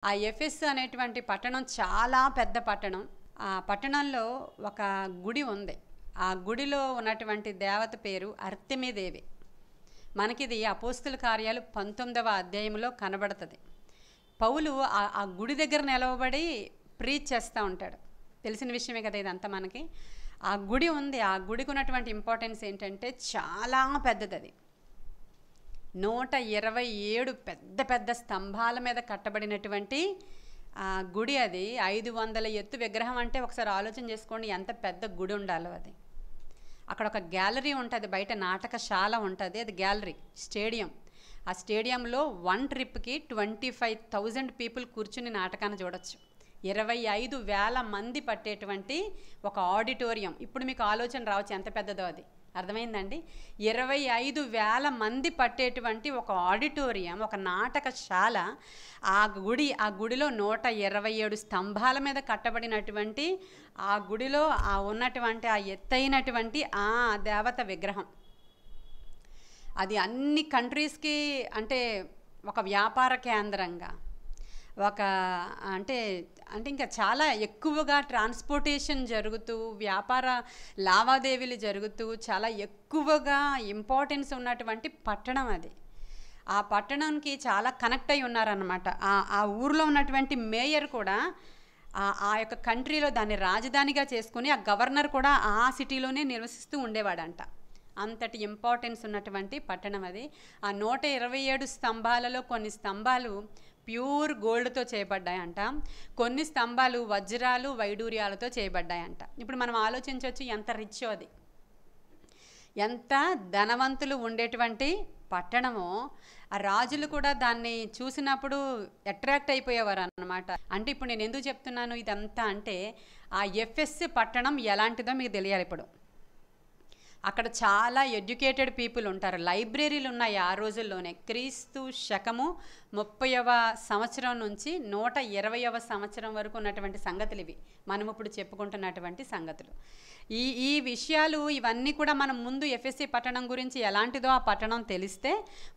ఆ ఎఫెస్ అనేటువంటి పట్టణం చాలా పెద్ద పట్టణం. ఆ పట్టణంలో ఒక గుడి ఉంది. ఆ గుడిలో ఉన్నటువంటి దేవత పేరు అర్తెమీదేవి. మనకిది అపోస్తుల కార్యాలు 19వ అధ్యాయంలో కనబడుతుంది. పౌలు ఆ గుడి దగ్గర నిలవబడి ప్రీచ్ చేస్తూ ఉంటాడు. తెలిసిన విషయమే కదా ఇదంతా మనకి. ఆ గుడి ఉంది. ఆ గుడికి ఉన్నటువంటి ఇంపార్టెన్స్ ఏంటంటే చాలా పెద్దది. అది 127 పెద్ద పెద్ద స్తంభాల మీద కట్టబడినటువంటి గుడి. అది 500 ఎత్తు విగ్రహం. అంటే ఒకసారి ఆలోచన చేసుకోండి ఎంత పెద్ద గుడి ఉండాలో. అది అక్కడ ఒక గ్యాలరీ ఉంటుంది, బయట నాటకశాల ఉంటుంది, అది గ్యాలరీ. స్టేడియం, ఆ స్టేడియంలో వన్ ట్రిప్కి 25,000 పీపుల్ కూర్చుని నాటకాన్ని చూడొచ్చు. 25,000 మంది పట్టేటువంటి ఒక ఆడిటోరియం. ఇప్పుడు మీకు ఆలోచన రావచ్చు ఎంత పెద్దదో అది. అర్థమైందండి? 25,000 మంది పట్టేటువంటి ఒక ఆడిటోరియం, ఒక నాటకశాల. ఆ గుడిలో 127 స్తంభాల మీద కట్టబడినటువంటి ఆ గుడిలో ఉన్నటువంటి ఆ ఎత్తైనటువంటి ఆ దేవత విగ్రహం. అది అన్ని కంట్రీస్కి అంటే ఒక వ్యాపార కేంద్రంగా, ఒక అంటే ఇంకా చాలా ఎక్కువగా ట్రాన్స్పోర్టేషన్ జరుగుతూ, వ్యాపార లావాదేవీలు జరుగుతూ, చాలా ఎక్కువగా ఇంపార్టెన్స్ ఉన్నటువంటి పట్టణం అది. ఆ పట్టణానికి చాలా కనెక్ట్ అయి ఉన్నారన్నమాట. ఆ ఊరిలో ఉన్నటువంటి మేయర్ కూడా ఆ యొక్క కంట్రీలో దాన్ని రాజధానిగా చేసుకుని, ఆ గవర్నర్ కూడా ఆ సిటీలోనే నివసిస్తూ ఉండేవాడంట. అంతటి ఇంపార్టెన్స్ ఉన్నటువంటి పట్టణం అది. ఆ 127 స్తంభాలలో కొన్ని స్తంభాలు ప్యూర్ గోల్డ్తో చేయబడ్డాయంట, కొన్ని స్తంభాలు వజ్రాలు వైడూర్యాలతో చేయబడ్డాయంట. ఇప్పుడు మనం ఆలోచించవచ్చు ఎంత రిచ్ అది, ఎంత ధనవంతులు ఉండేటువంటి పట్టణమో. ఆ రాజులు కూడా దాన్ని చూసినప్పుడు అట్రాక్ట్ అయిపోయేవారు అన్నమాట. అంటే ఇప్పుడు నేను ఎందుకు చెప్తున్నాను ఇదంతా అంటే, ఆ ఎఫెస్ పట్టణం ఎలాంటిదో మీకు తెలియాలి. ఇప్పుడు అక్కడ చాలా ఎడ్యుకేటెడ్ పీపుల్ ఉంటారు. లైబ్రరీలు ఉన్నాయి ఆ రోజుల్లోనే. క్రీస్తు శకము 30వ సంవత్సరం నుంచి 120వ సంవత్సరం వరకు ఉన్నటువంటి సంగతులు ఇవి మనం ఇప్పుడు చెప్పుకుంటున్నటువంటి సంగతులు. ఈ విషయాలు ఇవన్నీ కూడా మనం ముందు ఎఫెసీ పట్టణం గురించి ఎలాంటిదో ఆ పట్టణం తెలిస్తే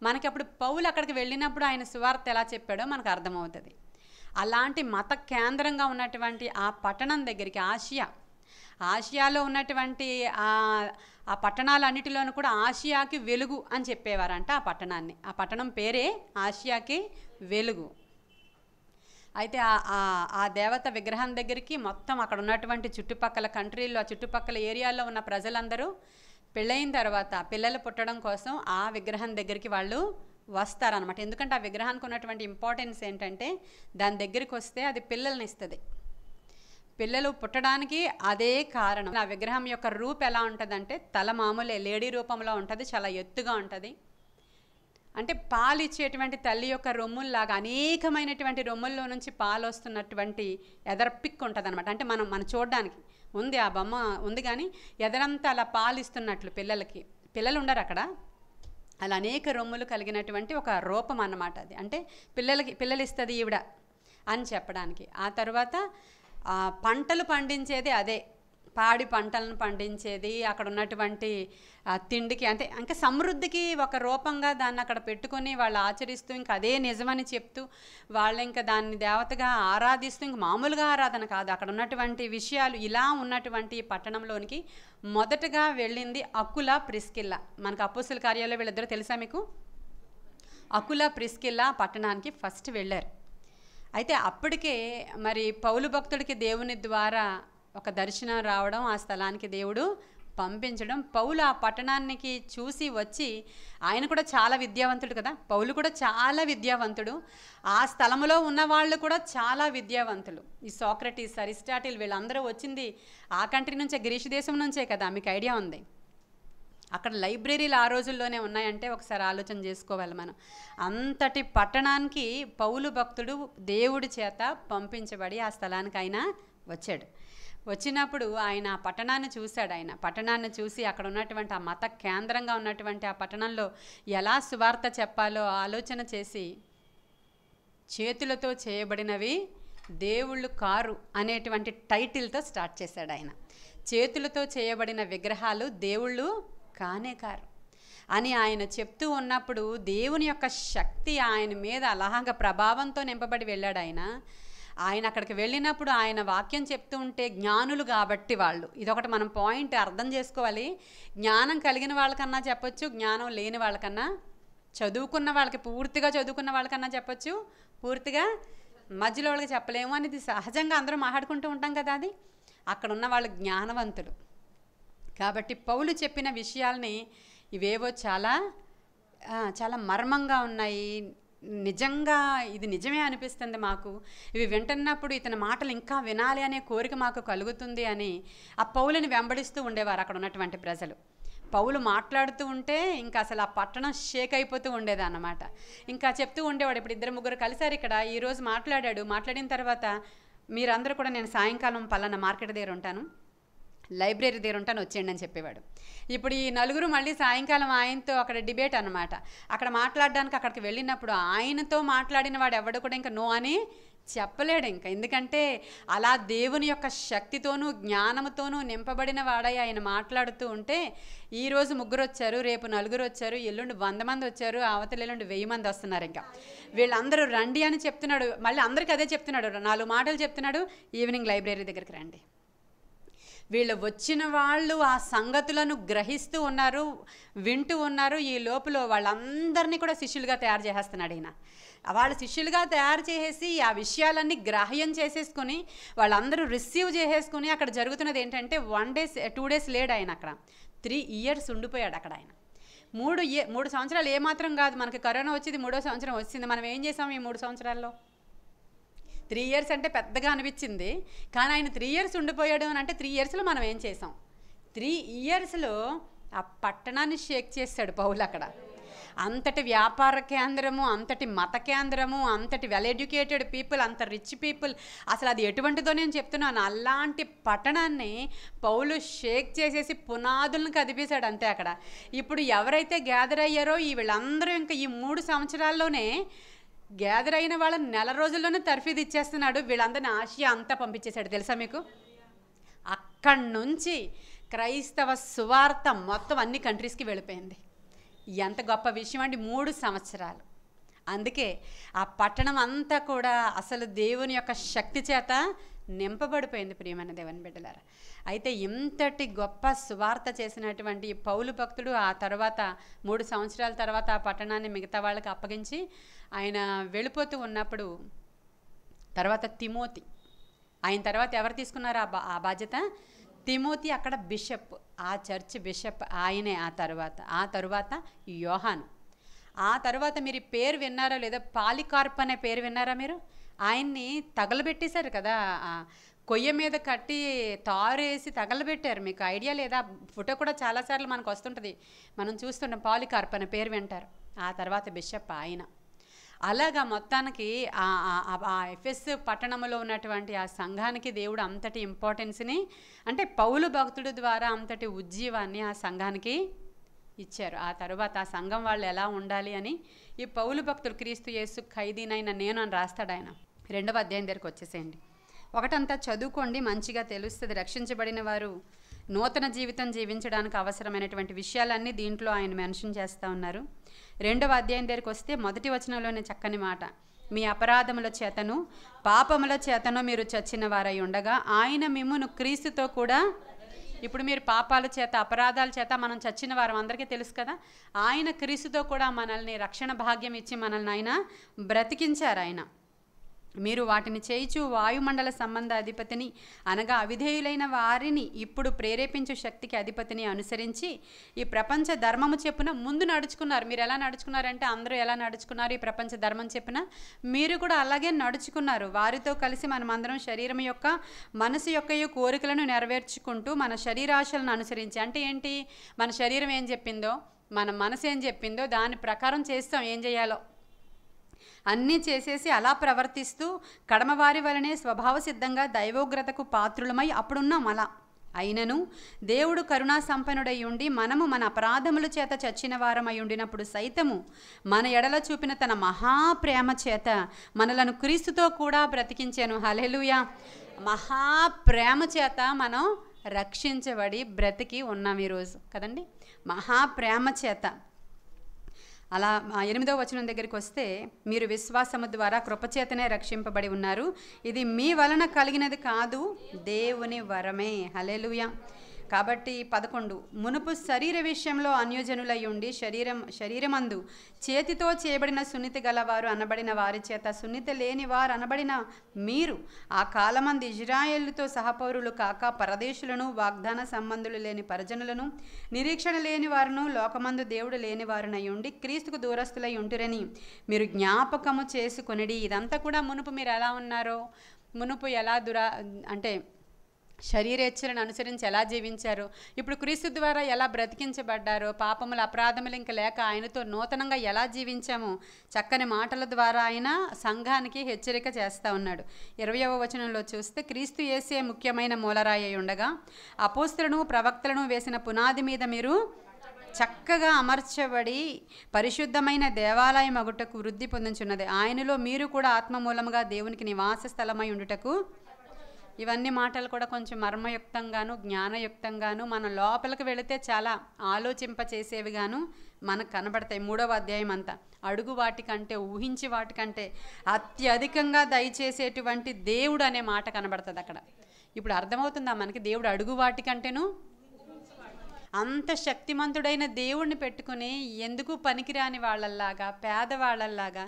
మనకి అప్పుడు పౌలు అక్కడికి వెళ్ళినప్పుడు ఆయన సువార్త ఎలా చెప్పాడో మనకు అర్థమవుతుంది. అలాంటి మత కేంద్రంగా ఉన్నటువంటి ఆ పట్టణం దగ్గరికి ఆసియాలో ఉన్నటువంటి ఆ పట్టణాలన్నిటిలోనూ కూడా ఆసియాకి వెలుగు అని చెప్పేవారంట ఆ పట్టణాన్ని. ఆ పట్టణం పేరే ఆసియాకి వెలుగు. అయితే ఆ దేవత విగ్రహం దగ్గరికి మొత్తం అక్కడ ఉన్నటువంటి చుట్టుపక్కల కంట్రీల్లో, ఆ చుట్టుపక్కల ఏరియాల్లో ఉన్న ప్రజలందరూ పెళ్ళైన తర్వాత పిల్లలు పుట్టడం కోసం ఆ విగ్రహం దగ్గరికి వాళ్ళు వస్తారనమాట. ఎందుకంటే ఆ విగ్రహానికి ఉన్నటువంటి ఇంపార్టెన్స్ ఏంటంటే, దాని దగ్గరికి వస్తే అది పిల్లల్ని ఇస్తుంది. పిల్లలు పుట్టడానికి అదే కారణం. ఆ విగ్రహం యొక్క రూప్ ఎలా ఉంటుందంటే, తల మామూలే లేడీ రూపంలో ఉంటుంది, చాలా ఎత్తుగా ఉంటుంది. అంటే పాలు ఇచ్చేటువంటి తల్లి యొక్క రొమ్ముల్లాగా అనేకమైనటువంటి రొమ్ముల్లో నుంచి పాలు వస్తున్నటువంటి ఎదరపిక్ ఉంటుంది అనమాట. అంటే మనం చూడడానికి ఉంది, ఆ బొమ్మ ఉంది, కానీ ఎదరంతా అలా పాలు ఇస్తున్నట్లు పిల్లలు ఉండరు అక్కడ. అలా అనేక రొమ్ములు కలిగినటువంటి ఒక రూపం అన్నమాట అది. అంటే పిల్లలు ఇస్తుంది ఈవిడ అని చెప్పడానికి. ఆ తర్వాత పంటలు పండించేది అదే, పాడి పంటలను పండించేది. అక్కడ ఉన్నటువంటి తిండికి అంటే ఇంకా సమృద్ధికి ఒక రూపంగా దాన్ని అక్కడ పెట్టుకొని వాళ్ళు ఆచరిస్తూ, ఇంకా అదే నిజమని చెప్తూ, వాళ్ళు ఇంకా దాన్ని దేవతగా ఆరాధిస్తూ, ఇంక మామూలుగా ఆరాధన కాదు, అక్కడ ఉన్నటువంటి విషయాలు. ఇలా ఉన్నటువంటి పట్టణంలోనికి మొదటగా వెళ్ళింది అకుల ప్రిస్కిల్లా. మనకు అపోస్తుల కార్యాల్లో వీళ్ళిద్దరూ తెలుసా మీకు? అకుల ప్రిస్కిల్లా పట్టణానికి ఫస్ట్ వెళ్ళారు. అయితే అప్పటికే మరి పౌలు భక్తుడికి దేవుని ద్వారా ఒక దర్శనం రావడం, ఆ స్థలానికి దేవుడు పంపించడం, పౌలు ఆ పట్టణానికి చూసి వచ్చి, ఆయన కూడా చాలా విద్యావంతుడు కదా, పౌలు కూడా చాలా విద్యావంతుడు, ఆ స్థలంలో ఉన్న వాళ్ళు కూడా చాలా విద్యావంతులు. ఈ సోక్రటీస్, అరిస్టాటిల్ వీళ్ళందరూ వచ్చింది ఆ కంట్రీ నుంచే, గ్రీసు దేశం నుంచే కదా, మీకు ఐడియా ఉంది. అక్కడ లైబ్రరీలు ఆ రోజుల్లోనే ఉన్నాయంటే ఒకసారి ఆలోచన చేసుకోవాలి మనం. అంతటి పట్టణానికి పౌలు భక్తుడు దేవుడి చేత పంపించబడి ఆ స్థలానికి ఆయన వచ్చాడు. వచ్చినప్పుడు ఆయన ఆ పట్టణాన్ని చూశాడు. ఆయన పట్టణాన్ని చూసి అక్కడ ఉన్నటువంటి ఆ మత కేంద్రంగా ఉన్నటువంటి ఆ పట్టణంలో ఎలా సువార్త చెప్పాలో ఆలోచన చేసి, చేతులతో చేయబడినవి దేవుళ్ళు కారు అనేటువంటి టైటిల్తో స్టార్ట్ చేశాడు ఆయన. చేతులతో చేయబడిన విగ్రహాలు దేవుళ్ళు కానే కారు. అని ఆయన చెప్తూ ఉన్నప్పుడు దేవుని యొక్క శక్తి ఆయన మీద అలాగ ప్రభావంతో నింపబడి వెళ్ళాడు ఆయన అక్కడికి వెళ్ళినప్పుడు ఆయన వాక్యం చెప్తూ ఉంటే జ్ఞానులు కాబట్టి వాళ్ళు, ఇదొకటి మనం పాయింట్ అర్థం చేసుకోవాలి. జ్ఞానం కలిగిన వాళ్ళకన్నా చెప్పొచ్చు, జ్ఞానం లేని వాళ్ళకన్నా, చదువుకున్న వాళ్ళకి పూర్తిగా చదువుకున్న వాళ్ళకన్నా చెప్పొచ్చు, పూర్తిగా మధ్యలో వాళ్ళకి చెప్పలేము అనేది సహజంగా అందరూ మాట్లాడుకుంటూ ఉంటాం కదా. అది అక్కడ ఉన్న వాళ్ళు జ్ఞానవంతులు కాబట్టి పౌలు చెప్పిన విషయాల్ని ఇవేవో చాలా చాలా మర్మంగా ఉన్నాయి. నిజంగా ఇది నిజమే అనిపిస్తుంది మాకు. ఇవి వింటున్నప్పుడు ఇతని మాటలు ఇంకా వినాలి అనే కోరిక మాకు కలుగుతుంది అని ఆ పౌలుని వెంబడిస్తూ ఉండేవారు అక్కడ ఉన్నటువంటి ప్రజలు. పౌలు మాట్లాడుతూ ఉంటే ఇంకా అసలు ఆ పట్టణం షేక్ అయిపోతూ ఉండేది అన్నమాట. ఇంకా చెప్తూ ఉండేవాడు, ఇప్పుడు 2-3 కలిసారు ఇక్కడ, ఈరోజు మాట్లాడిన తర్వాత మీరందరూ కూడా నేను సాయంకాలం పలానా మార్కెట్ దగ్గర ఉంటాను, లైబ్రరీ దగ్గర ఉంటాను, వచ్చేయండి అని చెప్పేవాడు. ఇప్పుడు ఈ నలుగురు మళ్ళీ సాయంకాలం ఆయనతో అక్కడ డిబేట్ అనమాట. అక్కడ మాట్లాడడానికి అక్కడికి వెళ్ళినప్పుడు ఆయనతో మాట్లాడిన వాడు ఎవడు కూడా ఇంకా నో అని చెప్పలేడు ఇంకా. ఎందుకంటే అలా దేవుని యొక్క శక్తితోనూ జ్ఞానంతోనూ నింపబడిన వాడై ఆయన మాట్లాడుతూ ఉంటే ఈరోజు 3 వచ్చారు, రేపు 4 వచ్చారు, ఎల్లుండి 100 మంది వచ్చారు, అవతల ఎల్లుండి 1000 మంది వస్తున్నారు. ఇంకా వీళ్ళందరూ రండి అని చెప్తున్నాడు. మళ్ళీ అందరికీ అదే చెప్తున్నాడు, 4 మాటలు చెప్తున్నాడు, ఈవినింగ్ లైబ్రరీ దగ్గరికి రండి. వీళ్ళు వచ్చిన వాళ్ళు ఆ సంగతులను గ్రహిస్తూ ఉన్నారు, వింటూ ఉన్నారు. ఈ లోపల వాళ్ళందరినీ కూడా శిష్యులుగా తయారు చేసేస్తున్నాడు ఈయన. వాళ్ళు శిష్యులుగా తయారు చేసేసి ఆ విషయాలన్నీ గ్రాహ్యం చేసేసుకొని వాళ్ళందరూ రిసీవ్ చేసేసుకుని అక్కడ జరుగుతున్నది ఏంటంటే 2 days లేడు ఆయన అక్కడ. 3 years ఉండిపోయాడు అక్కడ ఆయన. 3 సంవత్సరాలు ఏమాత్రం కాదు, మనకి కరోనా వచ్చింది, 3వ సంవత్సరం వచ్చింది. మనం ఏం చేసాం ఈ 3 సంవత్సరాల్లో? 3 years అంటే పెద్దగా అనిపించింది, కానీ ఆయన 3 years ఉండిపోయాడు అని అంటే 3 yearsలో మనం ఏం చేసాం? 3 yearsలో ఆ పట్టణాన్ని షేక్ చేశాడు పౌలు అక్కడ. అంతటి వ్యాపార కేంద్రము, అంతటి మత కేంద్రము, అంతటి వెల్ ఎడ్యుకేటెడ్ పీపుల్, అంత రిచ్ పీపుల్, అసలు అది ఎటువంటిదో నేను చెప్తున్నాను. అలాంటి పట్టణాన్ని పౌలు షేక్ చేసేసి పునాదులను కదిపేశాడు అంతే అక్కడ. ఇప్పుడు ఎవరైతే గ్యాదర్ అయ్యారో వీళ్ళందరూ ఇంకా ఈ 3 సంవత్సరాల్లోనే గ్యాదర్ అయిన వాళ్ళని 4 రోజుల్లోనే తర్ఫీదు ఇచ్చేస్తున్నాడు. వీళ్ళందరినీ ఆసియా అంతా పంపించేశాడు తెలుసా మీకు. అక్కడి నుంచి క్రైస్తవ సువార్త మొత్తం అన్ని కంట్రీస్కి వెళ్ళిపోయింది. ఎంత గొప్ప విషయం అండి, 3 సంవత్సరాలు. అందుకే ఆ పట్టణం అంతా కూడా అసలు దేవుని యొక్క శక్తి చేత నింపబడిపోయింది. ప్రియమైన దేవుని బిడ్డలారా, అయితే ఇంతటి గొప్ప సువార్త చేసినటువంటి పౌలు భక్తుడు ఆ తర్వాత 3 సంవత్సరాల తర్వాత ఆ పట్టణాన్ని మిగతా వాళ్ళకి అప్పగించి ఆయన వెళ్ళిపోతూ ఉన్నప్పుడు తర్వాత తిమోతి, ఆయన తర్వాత ఎవరు తీసుకున్నారు ఆ బాధ్యత? తిమోతి అక్కడ బిషప్, ఆ చర్చ్ బిషప్ ఆయనే. ఆ తర్వాత యోహాను. ఆ తర్వాత మీరు ఈ పేరు విన్నారో లేదా, పాలికార్ప్ అనే పేరు విన్నారా మీరు? ఆయన్ని తగలబెట్టేశారు కదా, కొయ్య మీద కట్టి తారేసి తగలబెట్టారు. మీకు ఐడియా లేదా? ఫోటో కూడా చాలాసార్లు మనకు వస్తుంటుంది, మనం చూస్తుంటాం. పాలికార్ప్ అనే పేరు వింటారు. ఆ తర్వాత బిషప్ ఆయన. అలాగా మొత్తానికి ఆ ఎఫెస్ పట్టణంలో ఉన్నటువంటి ఆ సంఘానికి దేవుడు అంతటి ఇంపార్టెన్స్ని, అంటే పౌలు భక్తుడు ద్వారా అంతటి ఉజ్జీవాన్ని ఆ సంఘానికి ఇచ్చారు. ఆ తర్వాత ఆ సంఘం వాళ్ళు ఎలా ఉండాలి అని ఈ పౌలు భక్తుడు క్రీస్తు యేసు ఖైదీనైన నేను అని రాస్తాడు ఆయన. 2వ అధ్యాయం దగ్గరికి వచ్చేసేయండి. ఒకటంతా చదువుకోండి, మంచిగా తెలుస్తుంది. రక్షించబడిన వారు నూతన జీవితం జీవించడానికి అవసరమైనటువంటి విషయాలన్నీ దీంట్లో ఆయన మెన్షన్ చేస్తూ ఉన్నారు. 2వ అధ్యాయం దగ్గరికి వస్తే 1వ వచనంలోనే చక్కని మాట, మీ అపరాధముల చేతను పాపముల చేతను మీరు చచ్చిన వారై ఉండగా ఆయన మిమ్మును క్రీస్తుతో కూడా, ఇప్పుడు మీరు పాపాల చేత అపరాధాల చేత మనం చచ్చిన వారం అందరికీ తెలుసు కదా, ఆయన క్రీస్తుతో కూడా మనల్ని రక్షణ భాగ్యం ఇచ్చి మనల్ని ఆయన బ్రతికించారు. ఆయన మీరు వాటిని చేయిచు వాయుమండల సంబంధ అధిపతిని అనగా అవిధేయులైన వారిని ఇప్పుడు ప్రేరేపించు శక్తికి అధిపతిని అనుసరించి ఈ ప్రపంచ ధర్మము చెప్పున ముందు నడుచుకున్నారు. మీరు ఎలా నడుచుకున్నారంటే అందరూ ఎలా నడుచుకున్నారు, ఈ ప్రపంచ ధర్మం చెప్పున మీరు కూడా అలాగే నడుచుకున్నారు. వారితో కలిసి మనమందరం శరీరం యొక్క మనసు యొక్క కోరికలను నెరవేర్చుకుంటూ మన శరీరాశలను అనుసరించి, అంటే ఏంటి, మన శరీరం ఏం చెప్పిందో, మన మనసు ఏం చెప్పిందో దాని ప్రకారం చేస్తాం. ఏం చేయాలో అన్నీ చేసేసి అలా ప్రవర్తిస్తూ కడమవారి వలనే స్వభావ సిద్ధంగా దైవోగ్రతకు పాత్రులమై అప్పుడున్నాం. అలా అయినను దేవుడు కరుణా సంపన్నుడై ఉండి మనము మన అపరాధముల చేత చచ్చిన వారమై ఉండినప్పుడు సైతము మన ఎడల చూపిన తన మహాప్రేమ చేత మనలను క్రీస్తుతో కూడా బ్రతికించాను. హల్లెలూయా. మహాప్రేమ చేత మనం రక్షించబడి బ్రతికి ఉన్నాం ఈరోజు కదండి. మహాప్రేమ చేత అలా 8వ వచనం దగ్గరికి వస్తే, మీరు విశ్వాసము ద్వారా కృపచేతనే రక్షింపబడి ఉన్నారు, ఇది మీ వలన కలిగినది కాదు, దేవుని వరమే. హల్లెలూయా. కాబట్టి 11, మునుపు శరీర విషయంలో అన్యజనులై ఉండి శరీరమందు చేతితో చేయబడిన సున్నితి గలవారు అనబడిన వారి చేత సున్నితి లేని వారు అనబడిన మీరు ఆ కాలమంది ఇజ్రాయేలుతో సహపౌరులు కాక పరదేశులను, వాగ్దాన సంబంధులు లేని పరిజనులను, నిరీక్షణ లేని వారును, లోకమందు దేవుడు లేని వారునై ఉండి క్రీస్తుకు దూరస్తులై ఉంటురని మీరు జ్ఞాపకము చేసుకొనిడి. ఇదంతా కూడా మునుపు మీరు ఎలా ఉన్నారో, మునుపు ఎలా అంటే శరీరేచ్ఛలను అనుసరించి ఎలా జీవించారు, ఇప్పుడు క్రీస్తు ద్వారా ఎలా బ్రతికించబడ్డారో, పాపములు అపరాధములు ఇంక లేక ఆయనతో నూతనంగా ఎలా జీవించామో చక్కని మాటల ద్వారా ఆయన సంఘానికి హెచ్చరిక చేస్తూ ఉన్నాడు. 20వ వచనంలో చూస్తే, క్రీస్తు యేసే ముఖ్యమైన మూలరాయి అయి ఉండగా అపోస్తలులను ప్రవక్తలను వేసిన పునాది మీద మీరు చక్కగా అమర్చబడి పరిశుద్ధమైన దేవాలయం అగుటకు వృద్ధి పొందుచున్నది. ఆయనలో మీరు కూడా ఆత్మ మూలముగా దేవునికి నివాస స్థలమై ఉండుటకు. ఇవన్నీ మాటలు కూడా కొంచెం మర్మయుక్తంగాను జ్ఞానయుక్తంగాను మన లోపలికి వెళితే చాలా ఆలోచింపచేసేవిగాను మనకు కనబడతాయి. 3వ అధ్యాయం అంతా అడుగు వాటికంటే, ఊహించి వాటికంటే అత్యధికంగా దయచేసేటువంటి దేవుడు అనే మాట కనబడుతుంది అక్కడ. ఇప్పుడు అర్థమవుతుందా మనకి? దేవుడు అడుగు వాటికంటేను అంత శక్తిమంతుడైన దేవుణ్ణి పెట్టుకుని ఎందుకు పనికిరాని వాళ్ళల్లాగా, పేదవాళ్ళల్లాగా,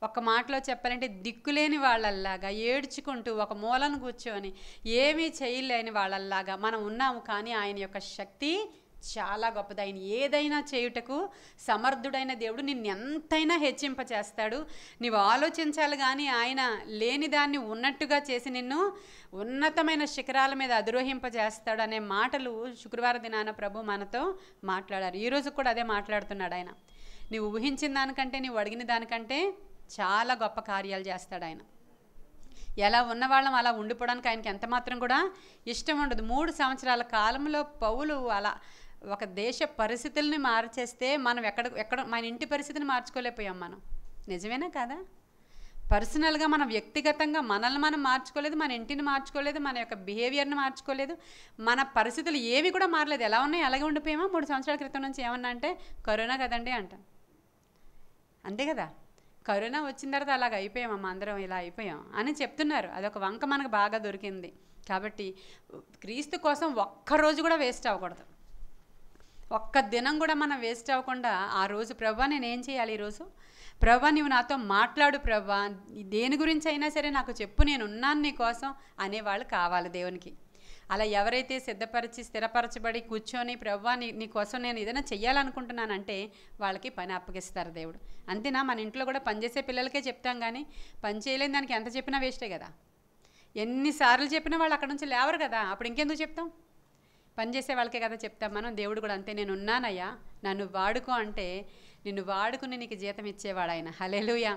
ఒక మాటలో చెప్పాలంటే దిక్కులేని వాళ్ళల్లాగా ఏడ్చుకుంటూ ఒక మూలను కూర్చొని ఏమీ చేయలేని వాళ్ళల్లాగా మనం ఉన్నాము. కానీ ఆయన యొక్క శక్తి చాలా గొప్పది. ఆయన ఏదైనా చేయుటకు సమర్థుడైన దేవుడు. నిన్ను ఎంతైనా హెచ్చింపచేస్తాడు. నీవు ఆలోచించాలి కానీ ఆయన లేని దాన్ని ఉన్నట్టుగా చేసి నిన్ను ఉన్నతమైన శిఖరాల మీద అధిరోహింపజేస్తాడు అనే మాటలు శుక్రవారం దినాన ప్రభు మనతో మాట్లాడారు. ఈరోజు కూడా అదే మాట్లాడుతున్నాడు ఆయన. నీవు ఊహించిన దానికంటే, నీవు అడిగిన దానికంటే చాలా గొప్ప కార్యాలు చేస్తాడు ఆయన. ఎలా ఉన్నవాళ్ళం అలా ఉండిపోవడానికి ఆయనకి ఎంత మాత్రం కూడా ఇష్టం ఉండదు. 3 సంవత్సరాల కాలంలో పౌలు అలా ఒక దేశ పరిస్థితుల్ని మార్చేస్తే మనం ఎక్కడ మన ఇంటి పరిస్థితిని మార్చుకోలేకపోయాం మనం. నిజమేనా కాదా? పర్సనల్గా మనం వ్యక్తిగతంగా మనల్ని మనం మార్చుకోలేదు, మన ఇంటిని మార్చుకోలేదు, మన యొక్క బిహేవియర్ని మార్చుకోలేదు, మన పరిస్థితులు ఏవి కూడా మారలేదు. ఎలా ఉన్నాయి అలాగే ఉండిపోయామా? 3 సంవత్సరాల క్రితం నుంచి ఏమన్నా అంటే కరోనా కదండి అంటాం. అంతే కదా, కరోనా వచ్చిన తర్వాత అలాగ అయిపోయామమ్మా, అందరం ఇలా అయిపోయాం అని చెప్తున్నారు. అదొక వంక మనకు బాగా దొరికింది. కాబట్టి క్రీస్తు కోసం ఒక్కరోజు కూడా వేస్ట్ అవ్వకూడదు. ఒక్క దినం కూడా మనం వేస్ట్ అవ్వకుండా ఆ రోజు ప్రభువా నేనేం చేయాలి, ఈరోజు ప్రభువా నీవు నాతో మాట్లాడు, ప్రభువా దేని గురించి అయినా సరే నాకు చెప్పు, నేను ఉన్నాను నీ కోసం అనేవాళ్ళు కావాలి దేవునికి. అలా ఎవరైతే సిద్ధపరిచి స్థిరపరచబడి కూర్చొని ప్రభువా నీ కోసం నేను ఏదైనా చెయ్యాలనుకుంటున్నానంటే వాళ్ళకి పని అప్పగిస్తారు దేవుడు. అంతేనా? మన ఇంట్లో కూడా పనిచేసే పిల్లలకే చెప్తాం కానీ పని చేయలేని దానికి ఎంత చెప్పినా వేస్టే కదా. ఎన్నిసార్లు చెప్పినా వాళ్ళు అక్కడ నుంచి లేవరు కదా, అప్పుడు ఇంకెందుకు చెప్తాం? పనిచేసే వాళ్ళకే కదా చెప్తాం మనం. దేవుడు కూడా అంతే, నేను ఉన్నానయ్యా నన్ను వాడుకో అంటే నిన్ను వాడుకుని నీకు జీతం ఇచ్చేవాడు ఆయన. హల్లెలూయా.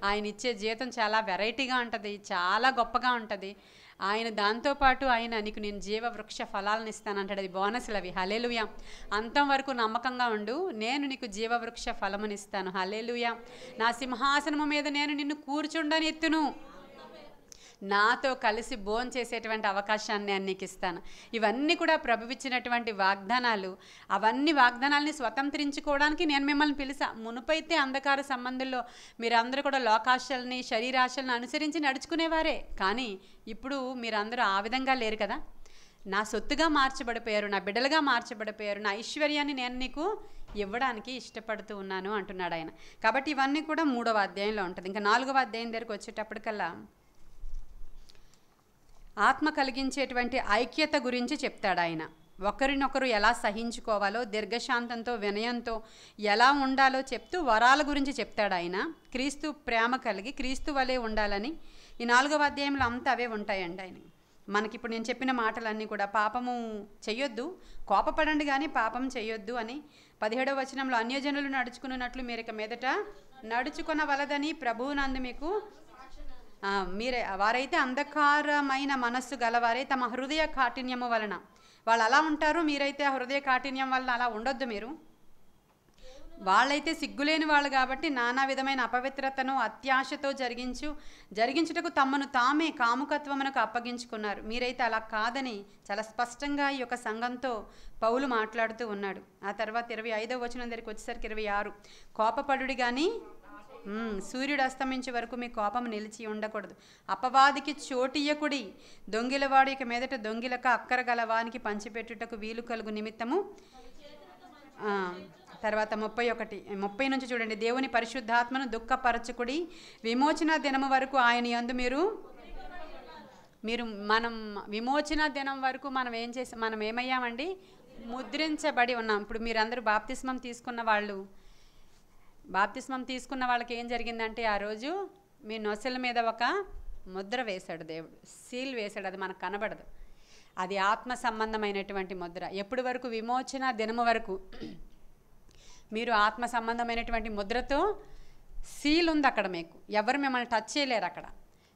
ఆయన ఇచ్చే జీతం చాలా వెరైటీగా ఉంటుంది, చాలా గొప్పగా ఉంటుంది. ఆయన దాంతోపాటు ఆయన నీకు నేను జీవవృక్ష ఫలాలను ఇస్తానంటాడు. అది బోనస్లు అవి. హల్లెలూయా. అంతం వరకు నమ్మకంగా ఉండు, నేను నీకు జీవవృక్ష ఫలమునిస్తాను. హల్లెలూయా. నా సింహాసనము మీద నేను నిన్ను కూర్చుండని ఎత్తును, నాతో కలిసి భోజనం చేసేటువంటి అవకాశాన్ని నేను నీకు ఇస్తాను. ఇవన్నీ కూడా ప్రభువిచ్చినటువంటి వాగ్దానాలు. అవన్నీ వాగ్దానాలని స్వతంత్రించుకోవడానికి నేను మిమ్మల్ని పిలిచా. మునుపైతే అంధకార సంబంధంలో మీరందరూ కూడా లోకాశల్ని, శరీరాశల్ని అనుసరించి నడుచుకునేవారే. కానీ ఇప్పుడు మీరందరూ ఆ విధంగా లేరు కదా. నా సొత్తుగా మార్చబడిపోయారు, నా బిడ్డలుగా మార్చబడిపోయారు, నా ఐశ్వర్యాన్ని నేను నీకు ఇవ్వడానికి ఇష్టపడుతూ ఉన్నాను అంటున్నాడు ఆయన. కాబట్టి ఇవన్నీ కూడా 3వ అధ్యాయంలో ఉంటుంది. ఇంకా 4వ అధ్యాయం దగ్గరికి వచ్చేటప్పటికల్లా ఆత్మ కలిగించేటువంటి ఐక్యత గురించి చెప్తాడు ఆయన. ఒకరినొకరు ఎలా సహించుకోవాలో, దీర్ఘశాంతంతో వినయంతో ఎలా ఉండాలో చెప్తూ వరాల గురించి చెప్తాడు ఆయన. క్రీస్తు ప్రేమ కలిగి క్రీస్తు వలె ఉండాలని ఈ 4వ అధ్యాయంలో అంతా అవే ఉంటాయండి ఆయన. మనకిప్పుడు నేను చెప్పిన మాటలన్నీ కూడా పాపము చెయ్యొద్దు, కోపపడండి కానీ పాపం చెయ్యొద్దు అని 17వ వచనంలో అన్యజనులు నడుచుకున్నట్లు మీరు ఇక మీదట నడుచుకొనవలదని ప్రభువునందు మీకు మీరే వారైతే అంధకారమైన మనస్సు గలవారే తమ హృదయ కాఠిన్యము వలన వాళ్ళు అలా ఉంటారు. మీరైతే ఆ హృదయ కాఠిన్యం వలన అలా ఉండొద్దు. మీరు వాళ్ళైతే సిగ్గులేని వాళ్ళు కాబట్టి నానా విధమైన అపవిత్రతను అత్యాశతో జరిగించుటకు తమను తామే కాముకత్వమునకు అప్పగించుకున్నారు. మీరైతే అలా కాదని చాలా స్పష్టంగా ఈ యొక్క సంఘంతో పౌలు మాట్లాడుతూ ఉన్నాడు. ఆ తర్వాత 25వ వచనం దగ్గరికి వచ్చేసరికి 26, కోపపడుడి కానీ సూర్యుడు అస్తమించే వరకు మీ కోపం నిలిచి ఉండకూడదు. అపవాదికి చోటియ్యకుడి, దొంగిలవాడు ఇక మీదట దొంగిలక అక్కర గలవానికి పంచిపెట్టుటకు వీలు కలుగు నిమిత్తము. తర్వాత 30 నుంచి చూడండి. దేవుని పరిశుద్ధాత్మను దుఃఖపరచుకుడి, విమోచన దినము వరకు ఆయన యందు మనం విమోచన దినం వరకు మనం ఏమయ్యామండి? ముద్రించబడి ఉన్నాం. ఇప్పుడు మీరందరూ బాప్తిస్మం తీసుకున్న వాళ్ళకి ఏం జరిగిందంటే ఆ రోజు మీ నొసల మీద ఒక ముద్ర వేశాడు దేవుడు, సీల్ వేశాడు. అది మనకు కనబడదు. అది ఆత్మ సంబంధమైనటువంటి ముద్ర. ఎప్పటి వరకు? విమోచన దినము వరకు మీరు ఆత్మ సంబంధమైనటువంటి ముద్రతో సీల్ ఉంది అక్కడ. మీకు ఎవరు మిమ్మల్ని టచ్ చేయలేరు. అక్కడ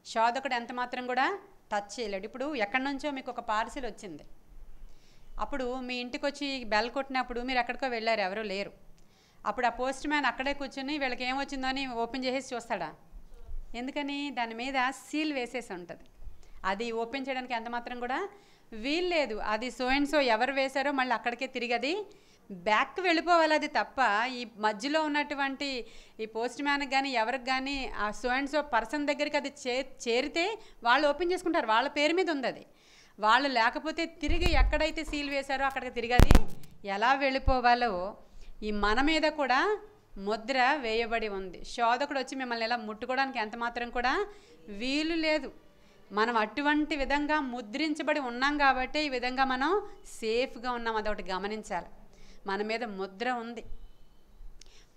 శోధకుడు ఎంత మాత్రం కూడా టచ్ చేయలేడు. ఇప్పుడు ఎక్కడి నుంచో మీకు ఒక పార్సిల్ వచ్చింది. అప్పుడు మీ ఇంటికి వచ్చి బెల్ కొట్టినప్పుడు మీరు ఎక్కడికో వెళ్ళారు, ఎవరు లేరు. అప్పుడు ఆ పోస్ట్ మ్యాన్ అక్కడే కూర్చొని వీళ్ళకి ఏమొచ్చిందో అని ఓపెన్ చేసేసి చూస్తాడా? ఎందుకని? దాని మీద సీల్ వేసేసి ఉంటుంది. అది ఓపెన్ చేయడానికి ఎంత మాత్రం కూడా వీలు లేదు. అది సో అండ్ సో ఎవరు వేశారో మళ్ళీ అక్కడికే తిరిగి అది బ్యాక్ వెళ్ళిపోవాలి. అది తప్ప ఈ మధ్యలో ఉన్నటువంటి ఈ పోస్ట్ మ్యాన్కి కానీ ఎవరికి కానీ ఆ సో అండ్ సో పర్సన్ దగ్గరికి అది చేరితే వాళ్ళు ఓపెన్ చేసుకుంటారు. వాళ్ళ పేరు మీద ఉంది అది. వాళ్ళు లేకపోతే తిరిగి ఎక్కడైతే సీల్ వేశారో అక్కడికి తిరిగి అది ఎలా వెళ్ళిపోవాలో ఈ మన మీద కూడా ముద్ర వేయబడి ఉంది. శోధకుడు వచ్చి మిమ్మల్ని ఎలా ముట్టుకోవడానికి ఎంత మాత్రం కూడా వీలు లేదు. మనం అటువంటి విధంగా ముద్రించబడి ఉన్నాం కాబట్టి ఈ విధంగా మనం సేఫ్గా ఉన్నాం. అదొకటి గమనించాలి. మన మీద ముద్ర ఉంది.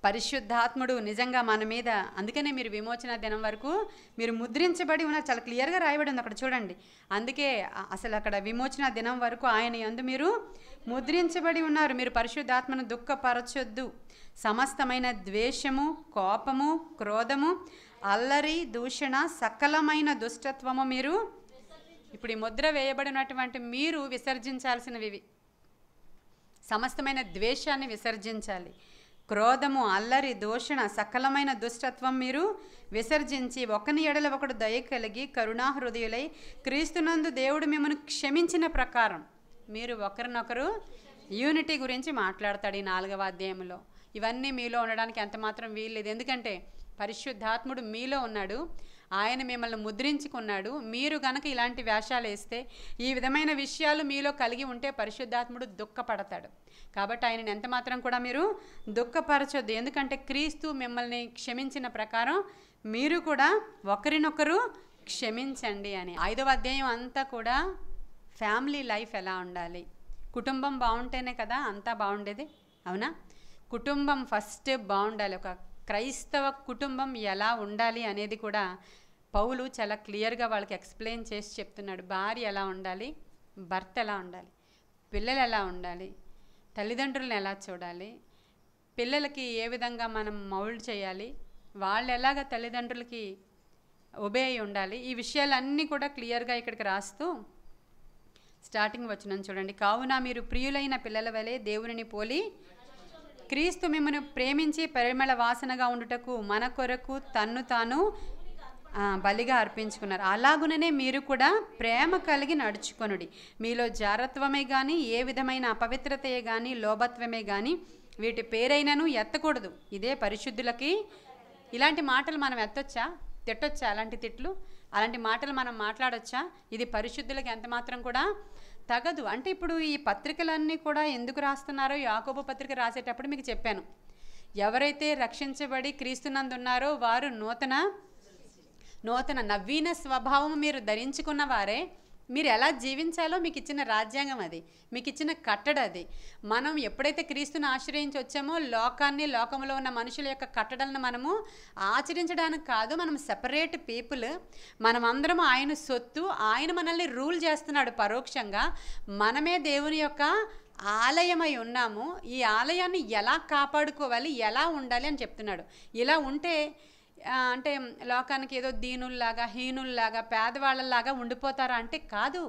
పరిశుద్ధాత్ముడు నిజంగా మన మీద. అందుకనే మీరు విమోచన దినం వరకు మీరు ముద్రించబడి ఉన్నారు. చాలా క్లియర్గా రాయబడి ఉంది అక్కడ చూడండి. అందుకే అసలు అక్కడ విమోచన దినం వరకు ఆయన యందు మీరు ముద్రించబడి ఉన్నారు. మీరు పరిశుద్ధాత్మను దుఃఖపరచొద్దు. సమస్తమైన ద్వేషము, కోపము, క్రోధము, అల్లరి, దూషణ, సకలమైన దుష్టత్వము మీరు ఇప్పుడు ఈ ముద్ర వేయబడినటువంటి మీరు విసర్జించాల్సినవి. సమస్తమైన ద్వేషాన్ని విసర్జించాలి. క్రోధము, అల్లరి, దూషణ, సకలమైన దుష్టత్వం మీరు విసర్జించి ఒకని ఎడల ఒకడు దయ కలిగి కరుణాహృదయులై క్రీస్తునందు దేవుడు మిమ్మల్ని క్షమించిన ప్రకారం మీరు ఒకరినొకరు యూనిటీ గురించి మాట్లాడతాడు ఈ 4వ అధ్యాయంలో. ఇవన్నీ మీలో ఉండడానికి ఎంత మాత్రం వీల్లేదు. ఎందుకంటే పరిశుద్ధాత్ముడు మీలో ఉన్నాడు. ఆయన మిమ్మల్ని ముద్రించుకున్నాడు. మీరు గనక ఇలాంటి వేషాలు వేస్తే, ఈ విధమైన విషయాలు మీలో కలిగి ఉంటే పరిశుద్ధాత్ముడు దుఃఖపడతాడు. కాబట్టి ఆయనని ఎంత మాత్రం కూడా మీరు దుఃఖపరచొద్దు. ఎందుకంటే క్రీస్తు మిమ్మల్ని క్షమించిన ప్రకారం మీరు కూడా ఒకరినొకరు క్షమించండి అని. 5వ అధ్యాయం అంతా కూడా ఫ్యామిలీ లైఫ్ ఎలా ఉండాలి, కుటుంబం బాగుంటేనే కదా అంతా బాగుండేది, అవునా? కుటుంబం ఫస్ట్ బాగుండాలి. ఒక క్రైస్తవ కుటుంబం ఎలా ఉండాలి అనేది కూడా పౌలు చాలా క్లియర్గా వాళ్ళకి ఎక్స్ప్లెయిన్ చేసి చెప్తున్నాడు. భార్య ఎలా ఉండాలి, భర్త ఎలా ఉండాలి, పిల్లలు ఎలా ఉండాలి, తల్లిదండ్రులను ఎలా చూడాలి, పిల్లలకి ఏ విధంగా మనం మౌల్డ్ చేయాలి, వాళ్ళు ఎలాగ తల్లిదండ్రులకి ఒబే అయి ఉండాలి. ఈ విషయాలన్నీ కూడా క్లియర్గా ఇక్కడికి రాస్తూ స్టార్టింగ్ వచనం చూడండి. కావున మీరు ప్రియులైన పిల్లల వలె దేవునిని పోలి క్రీస్తు మిమ్మల్ని ప్రేమించి పరిమళ వాసనగా ఉండుటకు మన కొరకు తన్ను తాను బలిగా అర్పించుకున్నారు. అలాగుననే మీరు కూడా ప్రేమ కలిగి నడుచుకొనుడి. మీలో జారత్వమే కానీ ఏ విధమైన అపవిత్రతయే కానీ లోభత్వమే కానీ వీటి పేరైనను ఎత్తకూడదు. ఇదే పరిశుద్ధులకి. ఇలాంటి మాటలు మనం ఎత్తొచ్చా, తిట్టొచ్చా? అలాంటి తిట్లు, అలాంటి మాటలు మనం మాట్లాడొచ్చా? ఇది పరిశుద్ధులకి ఎంత మాత్రం కూడా తగదు. అంటే ఇప్పుడు ఈ పత్రికలన్నీ కూడా ఎందుకు రాస్తున్నారో యాకోబు పత్రిక రాసేటప్పుడు మీకు చెప్పాను. ఎవరైతే రక్షించబడి క్రీస్తునందున్నారో వారు నూతన నవీన స్వభావం మీరు ధరించుకున్న వారే. మీరు ఎలా జీవించాలో మీకు ఇచ్చిన రాజ్యాంగం అది, మీకు ఇచ్చిన కట్టడ అది. మనం ఎప్పుడైతే క్రీస్తుని ఆశ్రయించి వచ్చామో లోకంలో ఉన్న మనుషుల యొక్క కట్టడలను మనము ఆచరించడానికి కాదు. మనం సెపరేట్ పీపుల్. మనమందరం ఆయన సొత్తు. ఆయన మనల్ని రూల్ చేస్తున్నాడు పరోక్షంగా. మనమే దేవుని యొక్క ఆలయమై ఉన్నాము. ఈ ఆలయాన్ని ఎలా కాపాడుకోవాలి, ఎలా ఉండాలి అని చెప్తున్నాడు. ఇలా ఉంటే అంటే లోకానికి ఏదో దీనుల్లాగా, హీనుల్లాగా, పేదవాళ్ళలాగా ఉండిపోతారా అంటే కాదు.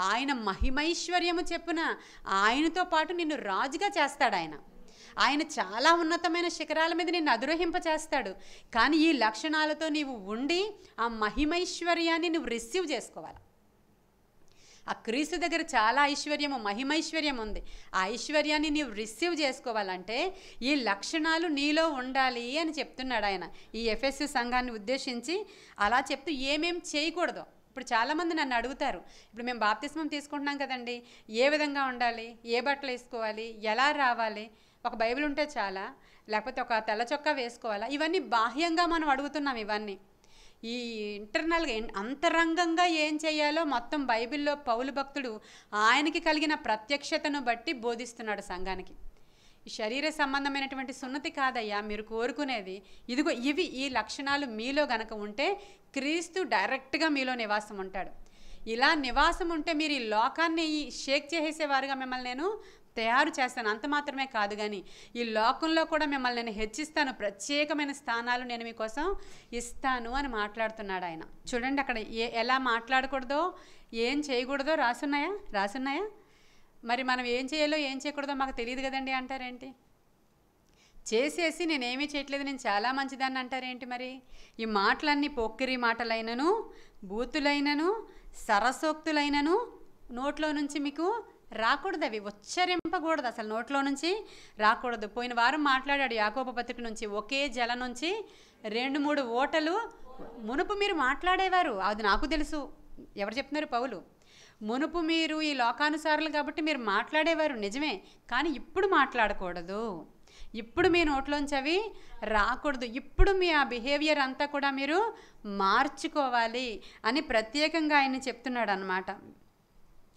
ఆయన మహిమైశ్వర్యము చెప్పున ఆయనతో పాటు నిన్ను రాజుగా చేస్తాడు. ఆయన చాలా ఉన్నతమైన శిఖరాల మీద నిన్ను అధిరోహింపచేస్తాడు. కానీ ఈ లక్షణాలతో నీవు ఉండి ఆ మహిమైశ్వర్యాన్ని నువ్వు రిసీవ్ చేసుకోవాలి. ఆ క్రీస్తు దగ్గర చాలా ఐశ్వర్యము, మహిమైశ్వర్యం ఉంది. ఆ ఐశ్వర్యాన్ని నీవు రిసీవ్ చేసుకోవాలంటే ఈ లక్షణాలు నీలో ఉండాలి అని చెప్తున్నాడు ఆయన ఈ ఎఫెసీ సంఘాన్ని ఉద్దేశించి. అలా చెప్తూ ఏమేం చేయకూడదు. ఇప్పుడు చాలామంది నన్ను అడుగుతారు, ఇప్పుడు మేము బాప్తిస్మం తీసుకుంటున్నాం కదండి, ఏ విధంగా ఉండాలి, ఏ బట్టలు వేసుకోవాలి, ఎలా రావాలి, ఒక బైబిల్ ఉంటే చాలా, లేకపోతే ఒక తెల్ల చొక్కా వేసుకోవాలా, ఇవన్నీ బాహ్యంగా మనం అడుగుతున్నాం. ఇవన్నీ ఈ ఇంటర్నల్గా అంతరంగంగా ఏం చేయాలో మొత్తం బైబిల్లో పౌలు భక్తుడు ఆయనకి కలిగిన ప్రత్యక్షతను బట్టి బోధిస్తున్నాడు సంఘానికి. ఈ శరీర సంబంధమైనటువంటి సున్నతి కాదయ్యా మీరు కోరుకునేది, ఇదిగో ఇవి ఈ లక్షణాలు మీలో గనక ఉంటే క్రీస్తు డైరెక్ట్గా మీలో నివాసం ఉంటాడు. ఇలా నివాసం ఉంటే మీరు ఈ లోకాన్ని షేక్ చేసేసేవారుగా మిమ్మల్ని నేను తయారు చేస్తాను. అంత మాత్రమే కాదు కానీ ఈ లోకంలో కూడా మిమ్మల్ని నేను హెచ్చిస్తాను, ప్రత్యేకమైన స్థానాలు నేను మీకోసం ఇస్తాను అని మాట్లాడుతున్నాడు ఆయన. చూడండి అక్కడ ఎలా మాట్లాడకూడదో ఏం చేయకూడదో రాసున్నాయా? మరి మనం ఏం చేయాలో ఏం చేయకూడదో మాకు తెలియదు కదండి అంటారేంటి? చేసేసి నేనేమీ చేయట్లేదు, నేను చాలా మంచిదాన్ని అంటారేంటి? మరి ఈ మాటలన్నీ పొక్కిరి మాటలైనను, బూతులైనను, సరసోక్తులైనను నోట్లో నుంచి మీకు రాకూడదు. అవి ఉచ్చరింపకూడదు, అసలు నోట్లో నుంచి రాకూడదు. పోయిన వారం మాట్లాడాడు యాకోబు పత్రిక నుంచి, ఒకే జల నుంచి 2-3 ఓటలు మునుపు మీరు మాట్లాడేవారు. అది నాకు తెలుసు. ఎవరు చెప్తున్నారు? పౌలు. మునుపు మీరు ఈ లోకానుసారులు కాబట్టి మీరు మాట్లాడేవారు నిజమే, కానీ ఇప్పుడు మాట్లాడకూడదు. ఇప్పుడు మీ నోట్లోంచి అవి రాకూడదు. ఇప్పుడు మీ ఆ బిహేవియర్ అంతా కూడా మీరు మార్చుకోవాలి అని ప్రత్యేకంగా ఆయన చెప్తున్నాడు అన్నమాట.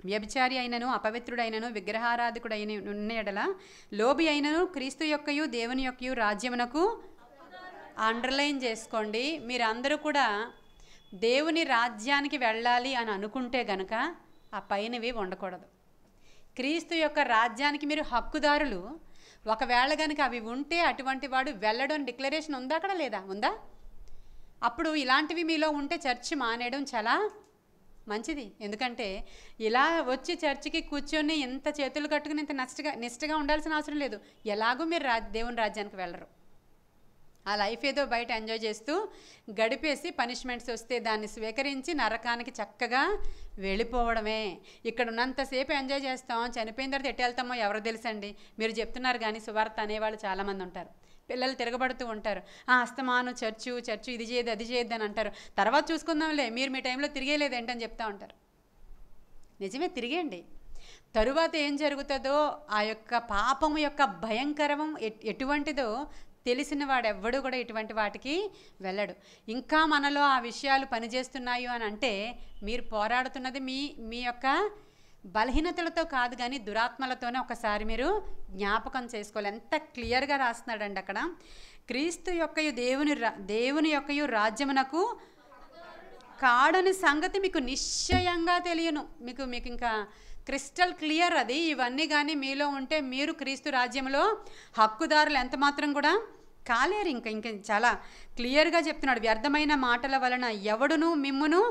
వ్యభిచారి అయినను, అపవిత్రుడైనను, విగ్రహారాధికుడైన ఉన్న ఎడల లోబి అయినను క్రీస్తు యొక్కయు దేవుని యొక్కయు రాజ్యమునకు, అండర్లైన్ చేసుకోండి, మీరందరూ కూడా దేవుని రాజ్యానికి వెళ్ళాలి అని అనుకుంటే గనక ఆ పైనవి ఉండకూడదు. క్రీస్తు యొక్క రాజ్యానికి మీరు హక్కుదారులు. ఒకవేళ కనుక అవి ఉంటే అటువంటి వాడు వెళ్ళడం డిక్లరేషన్ ఉందా అక్కడ? లేదా? ఉందా? అప్పుడు ఇలాంటివి మీలో ఉంటే చర్చి మానేయడం చాలా మంచిది. ఎందుకంటే ఇలా వచ్చి చర్చికి కూర్చొని ఇంత చేతులు కట్టుకుని ఇంత నిష్టగా ఉండాల్సిన అవసరం లేదు. ఎలాగో మీరు దేవుని రాజ్యానికి వెళ్ళరు. ఆ లైఫ్ ఏదో బయట ఎంజాయ్ చేస్తూ గడిపేసి పనిష్మెంట్స్ వస్తే దాన్ని స్వీకరించి నరకానికి చక్కగా వెళ్ళిపోవడమే. ఇక్కడ ఉన్నంతసేపు ఎంజాయ్ చేస్తాం, చనిపోయిన తర్వాత ఎట్టు వెళ్తామో ఎవరు తెలుసండి? మీరు చెప్తున్నారు కానీ సువార్త అనేవాళ్ళు చాలామంది ఉంటారు. పిల్లలు తిరగబడుతూ ఉంటారు, అస్తమాను చర్చు ఇది చేయదు అది చేయొద్దు అని అంటారు. తర్వాత చూసుకుందాంలే, మీరు మీ టైంలో తిరిగేలేదు ఏంటని చెప్తా ఉంటారు. నిజమే, తిరిగేయండి. తరువాత ఏం జరుగుతుందో, ఆ యొక్క పాపము యొక్క భయంకరం ఎటువంటిదో తెలిసిన వాడెవ్వడు కూడా ఇటువంటి వాటికి వెళ్ళడు. ఇంకా మనలో ఆ విషయాలు పనిచేస్తున్నాయి అని అంటే మీరు పోరాడుతున్నది మీ యొక్క బలహీనతలతో కాదు కానీ దురాత్మలతోనే ఒకసారి మీరు జ్ఞాపకం చేసుకోవాలి. ఎంత క్లియర్గా రాస్తున్నాడండి అక్కడ. క్రీస్తు యొక్కయు దేవుని యొక్కయు రాజ్యమునకు కాడని సంగతి మీకు నిశ్చయంగా తెలియను. మీకు ఇంకా క్రిస్టల్ క్లియర్ అది. ఇవన్నీ కానీ మీలో ఉంటే మీరు క్రీస్తు రాజ్యంలో హక్కుదారులు ఎంత మాత్రం కూడా కాలేరు. ఇంకా చాలా క్లియర్గా చెప్తున్నాడు. వ్యర్థమైన మాటల వలన ఎవడును మిమ్మును,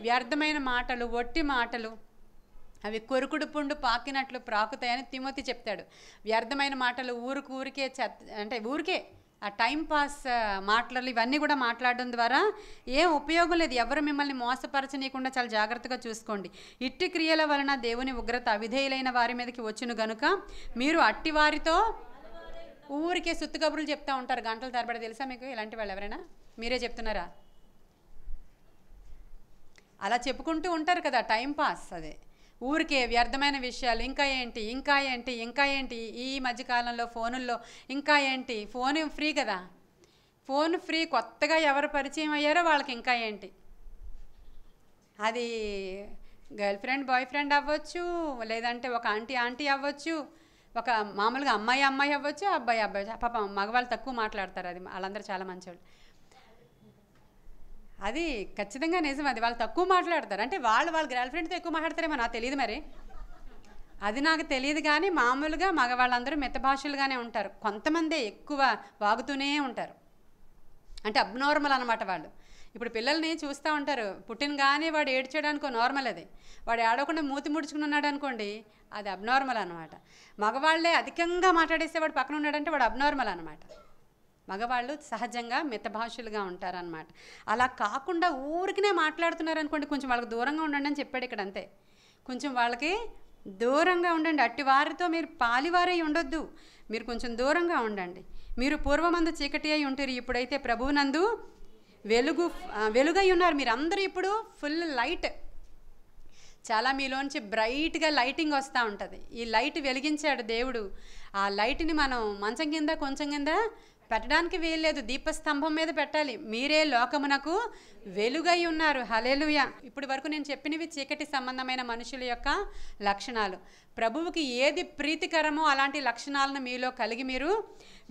వ్యర్థమైన మాటలు, ఒట్టి మాటలు, అవి కొరుకుడు పుండు పాకినట్లు ప్రాకుతాయని తిమోతి చెప్తాడు. వ్యర్థమైన మాటలు ఊరికే అంటే ఊరికే ఆ టైంపాస్ మాటలు ఇవన్నీ కూడా మాట్లాడడం ద్వారా ఏం ఉపయోగం లేదు. ఎవరు మిమ్మల్ని మోసపరచనీయకుండా చాలా జాగ్రత్తగా చూసుకోండి. ఇట్టి క్రియల వలన దేవుని ఉగ్రత అవిధేయులైన వారి మీదకి వచ్చును గనుక మీరు అట్టి వారితో ఊరికే సుత్తు కబుర్లు చెప్తూ ఉంటారు గంటల తరబడి. తెలుసా మీకు ఇలాంటి వాళ్ళు ఎవరైనా? మీరే చెప్తున్నారా? అలా చెప్పుకుంటూ ఉంటారు కదా, టైంపాస్. అదే ఊరికే వ్యర్థమైన విషయాలు. ఇంకా ఏంటి ఈ మధ్యకాలంలో ఫోనుల్లో ఇంకా ఏంటి, ఫోన్ ఫ్రీ కదా, ఫోన్ ఫ్రీ. కొత్తగా ఎవరు పరిచయం అయ్యారో వాళ్ళకి ఇంకా ఏంటి, అది గర్ల్ ఫ్రెండ్ బాయ్ ఫ్రెండ్ అవ్వచ్చు, లేదంటే ఒక ఆంటీ అవ్వచ్చు, ఒక మామూలుగా అమ్మాయి అవ్వచ్చు, అబ్బాయి. పాప మగవాళ్ళు తక్కువ మాట్లాడతారు, అది వాళ్ళందరూ చాలా మంచివాళ్ళు. అది ఖచ్చితంగా నిజం. అది వాళ్ళు తక్కువ మాట్లాడతారు. అంటే వాళ్ళ గర్ల్ ఫ్రెండ్తో ఎక్కువ మాట్లాడతారేమో నాకు తెలియదు, మరి అది నాకు తెలియదు. కానీ మామూలుగా మగవాళ్ళందరూ మిత భాషలుగానే ఉంటారు. కొంతమందే ఎక్కువ వాగుతూనే ఉంటారు. అంటే అబ్నార్మల్ అనమాట వాళ్ళు. ఇప్పుడు పిల్లల్ని చూస్తూ ఉంటారు, పుట్టినగానే వాడు ఏడ్చేయడానికి నార్మల్, అది వాడు ఏడవకుండా మూతి ముడుచుకుని ఉన్నాడు అనుకోండి, అది అబ్నార్మల్ అనమాట. మగవాళ్ళే అధికంగా మాట్లాడేస్తే వాడు పక్కన ఉన్నాడంటే వాడు అబ్నార్మల్ అనమాట. మగవాళ్ళు సహజంగా మితభాషలుగా ఉంటారనమాట. అలా కాకుండా ఊరికినే మాట్లాడుతున్నారు అనుకోండి, కొంచెం వాళ్ళకి దూరంగా ఉండండి అని చెప్పాడు ఇక్కడ, అంతే. కొంచెం వాళ్ళకి దూరంగా ఉండండి. అట్టి వారితో మీరు పాలివారై ఉండొద్దు, మీరు కొంచెం దూరంగా ఉండండి. మీరు పూర్వమందు చీకటి అయి ఉంటారు, ఇప్పుడైతే ప్రభువునందు వెలుగై ఉన్నారు. మీరు అందరూ ఇప్పుడు ఫుల్ లైట్, చాలా మీలోంచి బ్రైట్గా లైటింగ్ వస్తూ ఉంటుంది. ఈ లైట్ వెలిగించాడు దేవుడు. ఆ లైట్ని మనం మంచం కింద కొంచెం కింద పెట్టడానికి వీల్లేదు, దీపస్తంభం మీద పెట్టాలి. మీరే లోకమునకు వెలుగై ఉన్నారు. హల్లెలూయా. ఇప్పుడు వరకు నేను చెప్పినవి చీకటి సంబంధమైన మనుషుల యొక్క లక్షణాలు. ప్రభువుకి ఏది ప్రీతికరమో అలాంటి లక్షణాలను మీలో కలిగి మీరు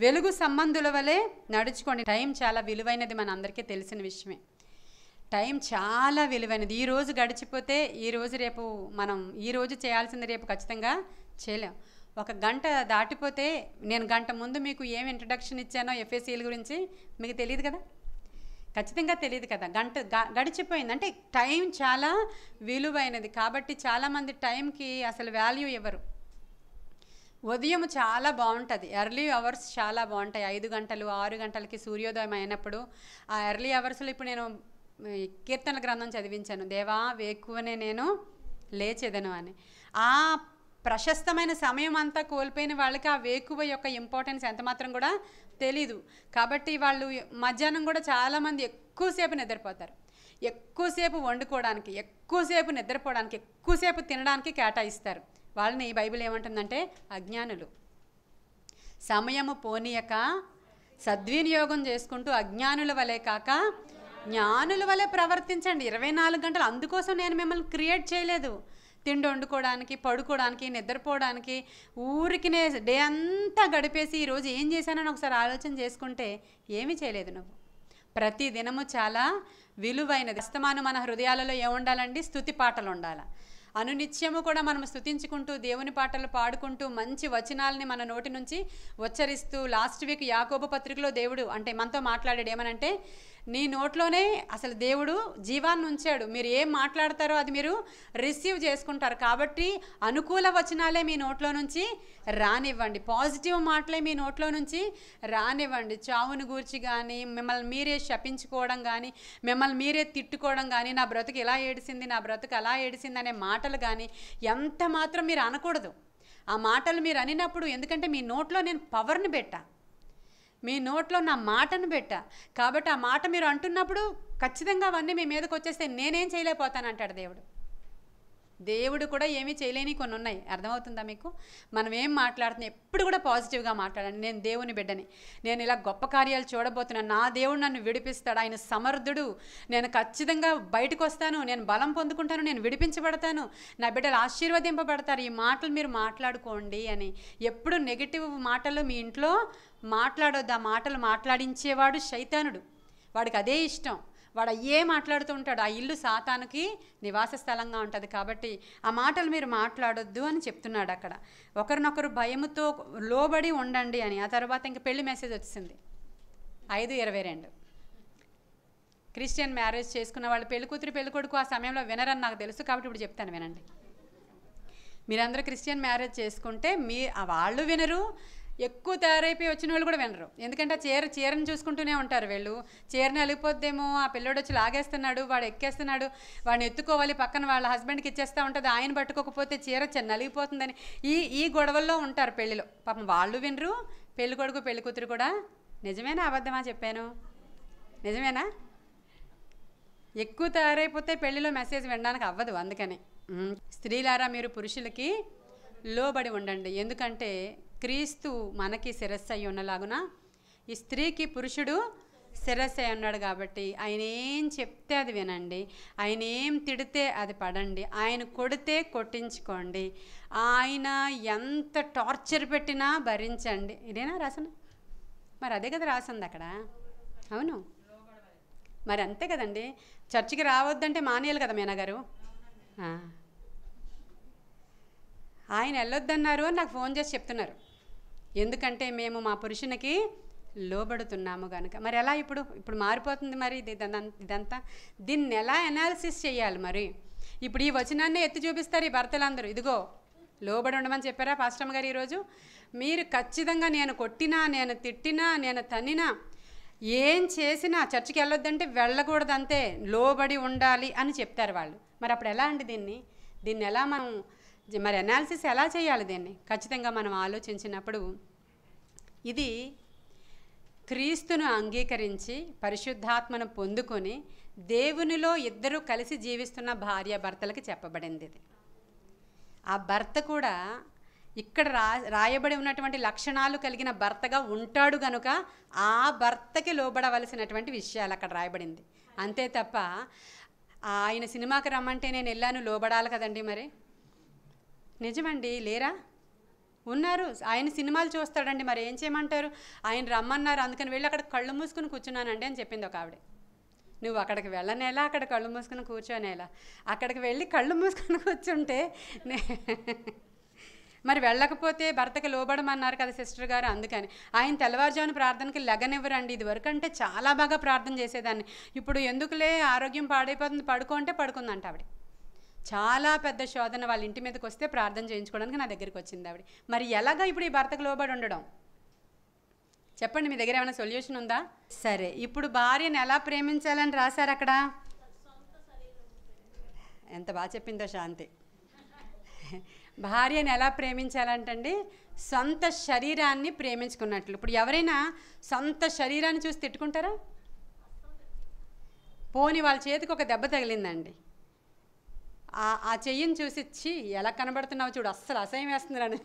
వెలుగు సంబంధుల వలె నడుచుకోండి. టైం చాలా విలువైనది, మన అందరికీ తెలిసిన విషయమే. టైం చాలా విలువైనది. ఈరోజు గడిచిపోతే ఈరోజు రేపు మనం ఈరోజు చేయాల్సింది రేపు ఖచ్చితంగా చేయలేం. ఒక గంట దాటిపోతే, నేను గంట ముందు మీకు ఏం ఇంట్రడక్షన్ ఇచ్చానో ఎఫ్ఎస్సీల గురించి మీకు తెలియదు కదా, ఖచ్చితంగా తెలియదు కదా. గంట గడిచిపోయింది. అంటే టైం చాలా విలువైనది. కాబట్టి చాలామంది టైంకి అసలు వాల్యూ ఇవ్వరు. ఉదయం చాలా బాగుంటుంది, ఎర్లీ అవర్స్ చాలా బాగుంటాయి. 5 గంటలు 6 గంటలకి సూర్యోదయం అయినప్పుడు ఆ ఎర్లీ అవర్స్లో ఇప్పుడు నేను కీర్తనల గ్రంథం చదివించాను, దేవా వేకువనే నేను లేచెదను అని. ఆ ప్రశస్తమైన సమయం అంతా కోల్పోయిన వాళ్ళకి ఆ వేకువ యొక్క ఇంపార్టెన్స్ ఎంత మాత్రం కూడా తెలీదు. కాబట్టి వాళ్ళు మధ్యాహ్నం కూడా చాలామంది ఎక్కువసేపు నిద్రపోతారు. ఎక్కువసేపు వండుకోవడానికి, ఎక్కువసేపు నిద్రపోవడానికి, ఎక్కువసేపు తినడానికి కేటాయిస్తారు. వాళ్ళని బైబిల్ ఏమంటుందంటే అజ్ఞానులు. సమయము పోనీయక సద్వినియోగం చేసుకుంటూ అజ్ఞానుల వలె కాక జ్ఞానుల వలె ప్రవర్తించండి. 24 గంటలు. అందుకోసం నేను మిమ్మల్ని క్రియేట్ చేయలేదు, తిండి వండుకోవడానికి, పడుకోవడానికి, నిద్రపోవడానికి. ఊరికినే డే అంతా గడిపేసి ఈరోజు ఏం చేశానని ఒకసారి ఆలోచన చేసుకుంటే ఏమీ చేయలేదు నువ్వు. ప్రతి దినము చాలా విలువైనది. అస్తమానం మన హృదయాలలో ఏముండాలండి? స్తుతి పాటలు ఉండాలి. అనునిత్యము కూడా మనం స్తుతించుకుంటూ దేవుని పాటలు పాడుకుంటూ మంచి వచనాలని మన నోటి నుంచి ఉచ్చరిస్తూ, లాస్ట్ వీక్ యాకోబు పత్రికలో దేవుడు అంటే మనతో మాట్లాడాడు. ఏమనంటే, నీ నోట్లోనే అసలు దేవుడు జీవాన్ని ఉంచాడు. మీరు ఏం మాట్లాడతారో అది మీరు రిసీవ్ చేసుకుంటారు. కాబట్టి అనుకూల వచనాలే మీ నోట్లో నుంచి రానివ్వండి, పాజిటివ్ మాటలే మీ నోట్లో నుంచి రానివ్వండి. చావును గూర్చి కానీ, మిమ్మల్ని మీరే శపించుకోవడం కానీ, మిమ్మల్ని మీరే తిట్టుకోవడం కానీ, నా బ్రతుకు ఇలా ఏడిసింది, నా బ్రతుకు అలా ఏడిసింది అనే మాటలు కానీ ఎంత మాత్రం మీరు అనకూడదు. ఆ మాటలు మీరు అనినప్పుడు, ఎందుకంటే మీ నోట్లో నేను పవర్ని పెట్టా, మీ నోట్లో నా మాటను పెట్టా. కాబట్టి ఆ మాట మీరు అంటున్నప్పుడు ఖచ్చితంగా అవన్నీ మీ మీదకి వచ్చేస్తే నేనేం చేయలేకపోతాను అంటాడు దేవుడు. దేవుడు కూడా ఏమీ చేయలేని కొన్ని ఉన్నాయి. అర్థమవుతుందా మీకు? మనం ఏం మాట్లాడుతున్నాం ఎప్పుడు కూడా పాజిటివ్గా మాట్లాడండి. నేను దేవుని బిడ్డని, నేను ఇలా గొప్ప కార్యాలు చూడబోతున్నాను, నా దేవుడు నన్ను విడిపిస్తాడు, ఆయన సమర్థుడు, నేను ఖచ్చితంగా బయటకు వస్తాను, నేను బలం పొందుకుంటాను, నేను విడిపించబడతాను, నా బిడ్డలు ఆశీర్వదింపబడతారు. ఈ మాటలు మీరు మాట్లాడుకోండి అని. ఎప్పుడు నెగిటివ్ మాటలు మీ ఇంట్లో మాట్లాడొద్దు. ఆ మాటలు మాట్లాడించేవాడు శైతానుడు, వాడికి అదే ఇష్టం. వాడు అయ్యే మాట్లాడుతూ ఉంటాడు. ఆ ఇల్లు సాతానుకి నివాస స్థలంగా ఉంటుంది. కాబట్టి ఆ మాటలు మీరు మాట్లాడొద్దు అని చెప్తున్నాడు అక్కడ. ఒకరినొకరు భయముతో లోబడి ఉండండి అని. ఆ తర్వాత ఇంక పెళ్లి మెసేజ్ వచ్చింది 5:22. క్రిస్టియన్ మ్యారేజ్ చేసుకున్న వాళ్ళు పెళ్లి కూతురు పెళ్లి కొడుకు ఆ సమయంలో వినరని నాకు తెలుసు, కాబట్టి ఇప్పుడు చెప్తాను వినండి. మీరందరూ క్రిస్టియన్ మ్యారేజ్ చేసుకుంటే వాళ్ళు వినరు, ఎక్కువ తయారైపోయి వచ్చిన వాళ్ళు కూడా వినరు. ఎందుకంటే ఆ చీరను చూసుకుంటూనే ఉంటారు. వీళ్ళు చీరని అలిగిపోద్దేమో, ఆ పిల్లోడు వచ్చి లాగేస్తున్నాడు, వాడు ఎక్కేస్తున్నాడు, వాడిని ఎత్తుకోవాలి, పక్కన వాళ్ళ హస్బెండ్కి ఇచ్చేస్తూ ఉంటుంది, ఆయన పట్టుకోకపోతే చీర నలిగిపోతుందని ఈ గొడవల్లో ఉంటారు పెళ్ళిలో. పాపం వాళ్ళు వినరు, పెళ్ళి కొడుకు పెళ్లి కూతురు కూడా. నిజమేనా అబద్ధమా చెప్పాను? నిజమేనా? ఎక్కువ తయారైపోతే పెళ్ళిలో మెసేజ్ వినడానికి అవ్వదు. అందుకని స్త్రీలారా మీరు పురుషులకి లోబడి ఉండండి. ఎందుకంటే క్రీస్తు మనకి శిరస్సు అయి ఉన్నలాగున ఈ స్త్రీకి పురుషుడు శిరస్సు అయి ఉన్నాడు. కాబట్టి ఆయన ఏం చెప్తే అది వినండి, ఆయన ఏం తిడితే అది పడండి, ఆయన కొడితే కొట్టించుకోండి, ఆయన ఎంత టార్చర్ పెట్టినా భరించండి. ఇదేనా రాసన? మరి అదే కదా రాసింది అక్కడ. అవును, మరి అంతే కదండి. చర్చికి రావద్దంటే మానేయాలి కదా మీనాగారు. ఆయన వెళ్ళొద్దన్నారు అని నాకు ఫోన్ చేసి చెప్తున్నారు. ఎందుకంటే మేము మా పురుషునికి లోబడుతున్నాము కనుక. మరి ఎలా ఇప్పుడు మారిపోతుంది మరి ఇదంతా దీన్ని ఎలా అనాలిసిస్ చేయాలి మరి? ఇప్పుడు ఈ వచనాన్ని ఎత్తి చూపిస్తారు ఈ భర్తలందరూ, ఇదిగో లోబడి ఉండమని చెప్పారా పాస్టమ్ గారు ఈరోజు? మీరు ఖచ్చితంగా నేను కొట్టినా, నేను తిట్టినా, నేను తన్నినా, ఏం చేసినా చర్చికి వెళ్ళొద్దంటే వెళ్ళకూడదు, అంతే, లోబడి ఉండాలి అని చెప్తారు వాళ్ళు. మరి అప్పుడు ఎలా అండి దీన్ని ఎలా మనం మరి అనాలిసిస్ ఎలా చేయాలి? దీన్ని ఖచ్చితంగా మనం ఆలోచించినప్పుడు ఇది క్రీస్తును అంగీకరించి పరిశుద్ధాత్మను పొందుకొని దేవునిలో ఇద్దరు కలిసి జీవిస్తున్న భార్యాభర్తలకి చెప్పబడింది ఇది. ఆ భర్త కూడా ఇక్కడ రాయబడి ఉన్నటువంటి లక్షణాలు కలిగిన భర్తగా ఉంటాడు కనుక ఆ భర్తకి లోబడవలసినటువంటి విషయాలు అక్కడ రాయబడింది. అంతే తప్ప ఆయన సినిమాకి రమ్మంటే నేను వెళ్ళాను లోబడాలి కదండి. మరి నిజమండి, లేరా? ఉన్నారు. ఆయన సినిమాలు చూస్తాడండి, మరి ఏం చేయమంటారు? ఆయన రమ్మన్నారు అందుకని వెళ్ళి అక్కడ కళ్ళు మూసుకుని కూర్చున్నానండి అని చెప్పింది ఒక ఆవిడ. నువ్వు అక్కడికి వెళ్ళనేలా, అక్కడ కళ్ళు మూసుకుని కూర్చోనేలా? అక్కడికి వెళ్ళి కళ్ళు మూసుకుని కూర్చుంటే మరి వెళ్ళకపోతే భర్తకి లోబడమన్నారు కదా సిస్టర్ గారు. అందుకని ఆయన తెల్లవారుజామున ప్రార్థనకి లెగనివ్వరండి. ఇది వరకు అంటే చాలా బాగా ప్రార్థన చేసేదాన్ని, ఇప్పుడు ఎందుకులే ఆరోగ్యం పాడైపోతుంది పడుకుంటే పడుకుందంట ఆవిడ. చాలా పెద్ద శోధన వాళ్ళ ఇంటి మీదకి వస్తే ప్రార్థన చేయించుకోవడానికి నా దగ్గరికి వచ్చింది ఆవిడ. మరి ఎలాగా ఇప్పుడు ఈ భర్తకు లోబడి ఉండడం? చెప్పండి, మీ దగ్గర ఏమైనా సొల్యూషన్ ఉందా? సరే, ఇప్పుడు భార్యను ఎలా ప్రేమించాలని రాశారు అక్కడ. ఎంత బాగా చెప్పిందో శాంతి. భార్యను ఎలా ప్రేమించాలంటండి, సొంత శరీరాన్ని ప్రేమించుకున్నట్లు. ఇప్పుడు ఎవరైనా సొంత శరీరాన్ని చూసి తిట్టుకుంటారా? పోని వాళ్ళ చేతికి ఒక దెబ్బ తగిలిందండి, ఆ చెయ్యిని చూసి ఛీ ఎలా కనబడుతున్నావు చూడు, అస్సలు అసహ్యం వేస్తుంది అని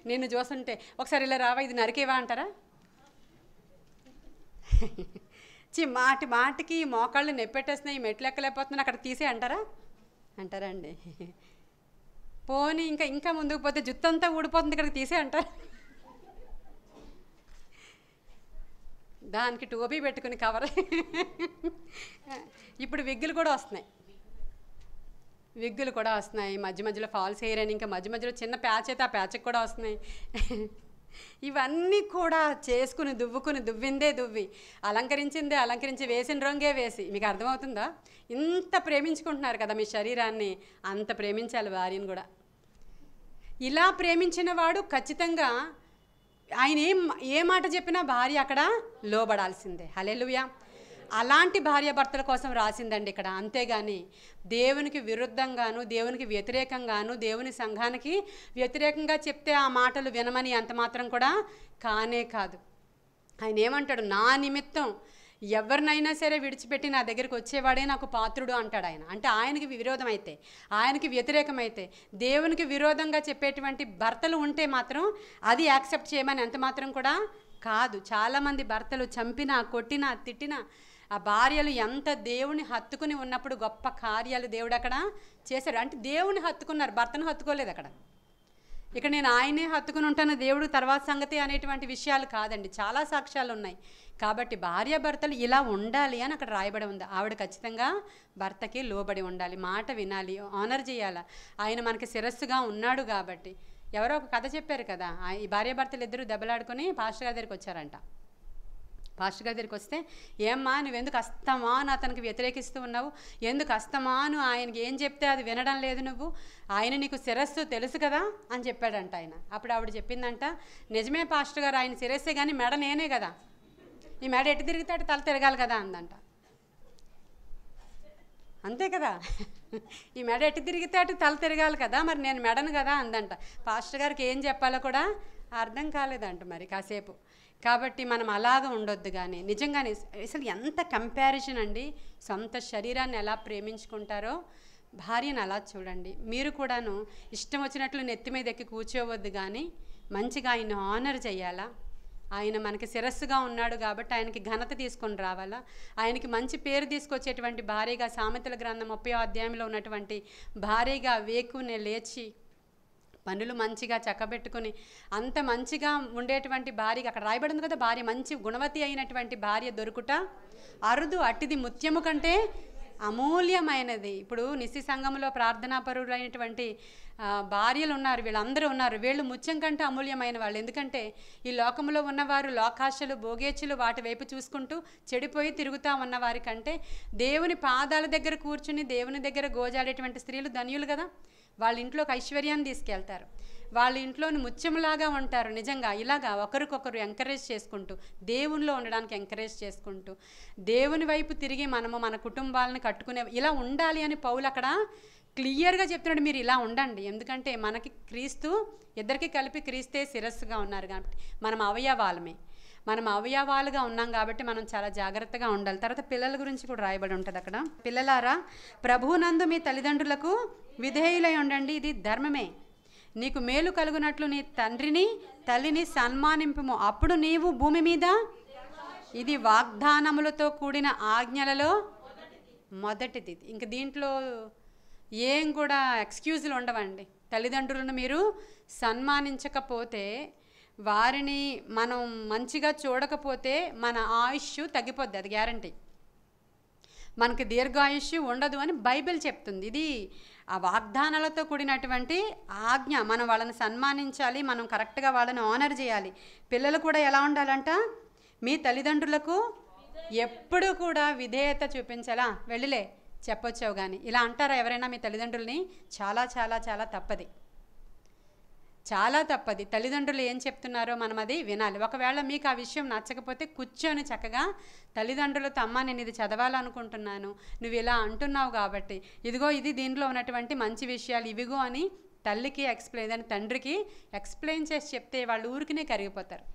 నిన్ను చూస్తుంటే ఒకసారి ఇలా రావా ఇది నరికేవా అంటారా? చి మాటికి మోకాళ్ళు నెప్పెట్టేస్తున్నాయి, మెట్లు ఎక్కలేకపోతున్నాయి, అక్కడ తీసే అంటారా? అంటారా అండి? పోనీ ఇంకా ముందుకు పోతే జుట్టు అంతా ఊడిపోతుంది, ఇక్కడికి తీసే అంటారు. దానికి టోపీ పెట్టుకుని కవర్. ఇప్పుడు విగ్గులు కూడా వస్తున్నాయి, మధ్య మధ్యలో ఫాల్స్ హెయిర్ అని, ఇంకా మధ్య మధ్యలో చిన్న ప్యాచ్ అయితే ఆ ప్యాచ్కి కూడా వస్తున్నాయి. ఇవన్నీ కూడా చేసుకుని దువ్విందే దువ్వి, అలంకరించి వేసిన రంగే వేసి, మీకు అర్థమవుతుందా? ఇంత ప్రేమించుకుంటున్నారు కదా మీ శరీరాన్ని, అంత ప్రేమించాలి భార్యను కూడా. ఇలా ప్రేమించిన వాడు ఖచ్చితంగా ఆయన ఏ మాట చెప్పినా భార్య అక్కడ లోబడాల్సిందే. హల్లెలూయా. అలాంటి భార్యాభర్తల కోసం రాసిందండి ఇక్కడ. అంతేగాని దేవునికి విరుద్ధంగాను, దేవునికి వ్యతిరేకంగాను, దేవుని సంఘానికి వ్యతిరేకంగా చెప్తే ఆ మాటలు వినమని అంత మాత్రం కూడా కానే కాదు. ఆయన ఏమంటాడు, నా నిమిత్తం ఎవరినైనా సరే విడిచిపెట్టి నా దగ్గరికి వచ్చేవాడే నాకు పాత్రుడు అంటాడు ఆయన. అంటే ఆయనకి విరోధమైతే, ఆయనకి వ్యతిరేకమైతే, దేవునికి విరోధంగా చెప్పేటువంటి భర్తలు ఉంటే మాత్రం అది యాక్సెప్ట్ చేయమని ఎంత మాత్రం కూడా కాదు. చాలామంది భర్తలు చంపినా, కొట్టినా, తిట్టినా, ఆ భార్యలు ఎంత దేవుని హత్తుకుని ఉన్నప్పుడు గొప్ప కార్యాలు దేవుడు అక్కడ చేశాడు. అంటే దేవుని హత్తుకున్నారు, భర్తను హత్తుకోలేదు అక్కడ. ఇక్కడ నేను ఆయనే హత్తుకుని ఉంటాను దేవుడు తర్వాత సంగతి అనేటువంటి విషయాలు కాదండి, చాలా సాక్ష్యాలు ఉన్నాయి. కాబట్టి భార్యాభర్తలు ఇలా ఉండాలి అని అక్కడ రాయబడి ఉంది. ఆవిడ ఖచ్చితంగా భర్తకి లోబడి ఉండాలి, మాట వినాలి, ఆనర్ చేయాలి. ఆయన మనకి శిరస్సుగా ఉన్నాడు కాబట్టి. ఎవరో ఒక కథ చెప్పారు కదా, ఈ భార్యాభర్తలు ఇద్దరు దెబ్బలాడుకొని పాస్టర్ గారి దగ్గరికి వచ్చారంట. పాస్టర్ గారి దగ్గరికి వస్తే, ఏమ్మా నువ్వెందుకు అస్తమాను అతనికి వ్యతిరేకిస్తూ ఉన్నావు, ఎందుకు అస్తమాను ఆయనకి ఏం చెప్తే అది వినడం లేదు, నువ్వు ఆయన నీకు శిరస్సు తెలుసు కదా అని చెప్పాడంట ఆయన. అప్పుడు ఆవిడ చెప్పిందంట, నిజమే పాస్టర్ గారు, ఆయన శిరస్సే కానీ మెడ నేనే కదా, ఈ మెడ ఎటు తిరిగితే అటు తల తిరగాలి కదా అందంట. అంతే కదా, ఈ మెడ ఎటు తిరిగితే అటు తల తిరగాలి కదా, మరి నేను మెడను కదా అందంట. పాస్టర్ గారికి ఏం చెప్పాలో కూడా అర్థం కాలేదంట మరి కాసేపు. కాబట్టి మనం అలాగ ఉండొద్దు. కానీ నిజంగానే అసలు ఎంత కంపారిజన్ అండి, సొంత శరీరాన్ని ఎలా ప్రేమించుకుంటారో భార్యను అలా చూడండి. మీరు కూడాను ఇష్టం వచ్చినట్లు నెత్తి మీద ఎక్కి కూర్చోవద్దు, కానీ మంచిగా ఆయన ఆనర్ చేయాలా. ఆయన మనకి శిరస్సుగా ఉన్నాడు కాబట్టి ఆయనకి ఘనత తీసుకొని రావాలా, ఆయనకి మంచి పేరు తీసుకొచ్చేటువంటి భార్యగా, సామెతల గ్రంథం 30వ అధ్యాయంలో ఉన్నటువంటి భార్యగా వేకునే లేచి పనులు మంచిగా చక్కబెట్టుకుని అంత మంచిగా ఉండేటువంటి భార్యగా అక్కడ రాయబడింది కదా, భార్య మంచి గుణవతి అయినటువంటి భార్య దొరుకుట అరుదు, అట్టిది ముత్యము కంటే అమూల్యమైనది. ఇప్పుడు నిస్సి సంఘంలో ప్రార్థనాపరులైనటువంటి భార్యలు ఉన్నారు, వీళ్ళందరూ ఉన్నారు. వీళ్ళు ముత్యం కంటే అమూల్యమైన వాళ్ళు. ఎందుకంటే ఈ లోకంలో ఉన్నవారు లోకాశలు భోగేచ్ఛలు వాటి వైపు చూసుకుంటూ చెడిపోయి తిరుగుతూ ఉన్నవారి కంటే దేవుని పాదాల దగ్గర కూర్చుని దేవుని దగ్గర గోజాడేటువంటి స్త్రీలు ధన్యులు కదా. వాళ్ళ ఇంట్లోకి ఐశ్వర్యాన్ని తీసుకెళ్తారు, వాళ్ళ ఇంట్లోని ముత్యంలాగా ఉంటారు. నిజంగా ఇలాగా ఒకరికొకరు ఎంకరేజ్ చేసుకుంటూ, దేవునిలో ఉండడానికి ఎంకరేజ్ చేసుకుంటూ, దేవుని వైపు తిరిగి మనము మన కుటుంబాలను కట్టుకునే ఇలా ఉండాలి అని పౌలు అక్కడ క్లియర్గా చెప్తున్నాడు. మీరు ఇలా ఉండండి, ఎందుకంటే మనకి క్రీస్తు, ఇద్దరికి కలిపి క్రీస్తే శిరస్సుగా ఉన్నారు కాబట్టి మనం అవయవాలమే, మనం అవయవాలుగా ఉన్నాం కాబట్టి మనం చాలా జాగ్రత్తగా ఉండాలి. తర్వాత పిల్లల గురించి కూడా రాయబడి ఉంటుంది అక్కడ. పిల్లలారా, ప్రభువునందు మీ తల్లిదండ్రులకు విధేయులై ఉండండి, ఇది ధర్మమే. నీకు మేలు కలుగునట్లు నీ తండ్రిని తల్లిని సన్మానింపుము, అప్పుడు నీవు భూమి మీద, ఇది వాగ్దానములతో కూడిన ఆజ్ఞలలో మొదటిది. ఇంక దీంట్లో ఏం కూడా ఎక్స్క్యూజులు ఉండవండి. తల్లిదండ్రులను మీరు సన్మానించకపోతే, వారిని మనం మంచిగా చూడకపోతే మన ఆయుష్ తగ్గిపోద్ది, అది గ్యారంటీ. మనకి దీర్ఘాయుష్యు ఉండదు అని బైబిల్ చెప్తుంది. ఇది ఆ వాగ్దానాలతో కూడినటువంటి ఆజ్ఞ. మనం వాళ్ళని సన్మానించాలి, మనం కరెక్ట్గా వాళ్ళని ఆనర్ చేయాలి. పిల్లలు కూడా ఎలా ఉండాలంట, మీ తల్లిదండ్రులకు ఎప్పుడు కూడా విధేయత చూపించాలా. వెళ్ళిలే చెప్పొచ్చావు కానీ ఇలా అంటారా ఎవరైనా మీ తల్లిదండ్రుల్ని? చాలా చాలా చాలా తప్పది, చాలా తప్పది. తల్లిదండ్రులు ఏం చెప్తున్నారో మనం అది వినాలి. ఒకవేళ మీకు ఆ విషయం నచ్చకపోతే కూర్చొని చక్కగా తల్లిదండ్రులతో, అమ్మ నేను ఇది చదవాలనుకుంటున్నాను, నువ్వు ఇలా అంటున్నావు కాబట్టి ఇదిగో ఇది దీంట్లో ఉన్నటువంటి మంచి విషయాలు ఇవిగో అని తల్లికి ఎక్స్ప్లెయిన్ అని తండ్రికి ఎక్స్ప్లెయిన్ చేసి చెప్తే వాళ్ళు ఊరికినే కరిగిపోతారు.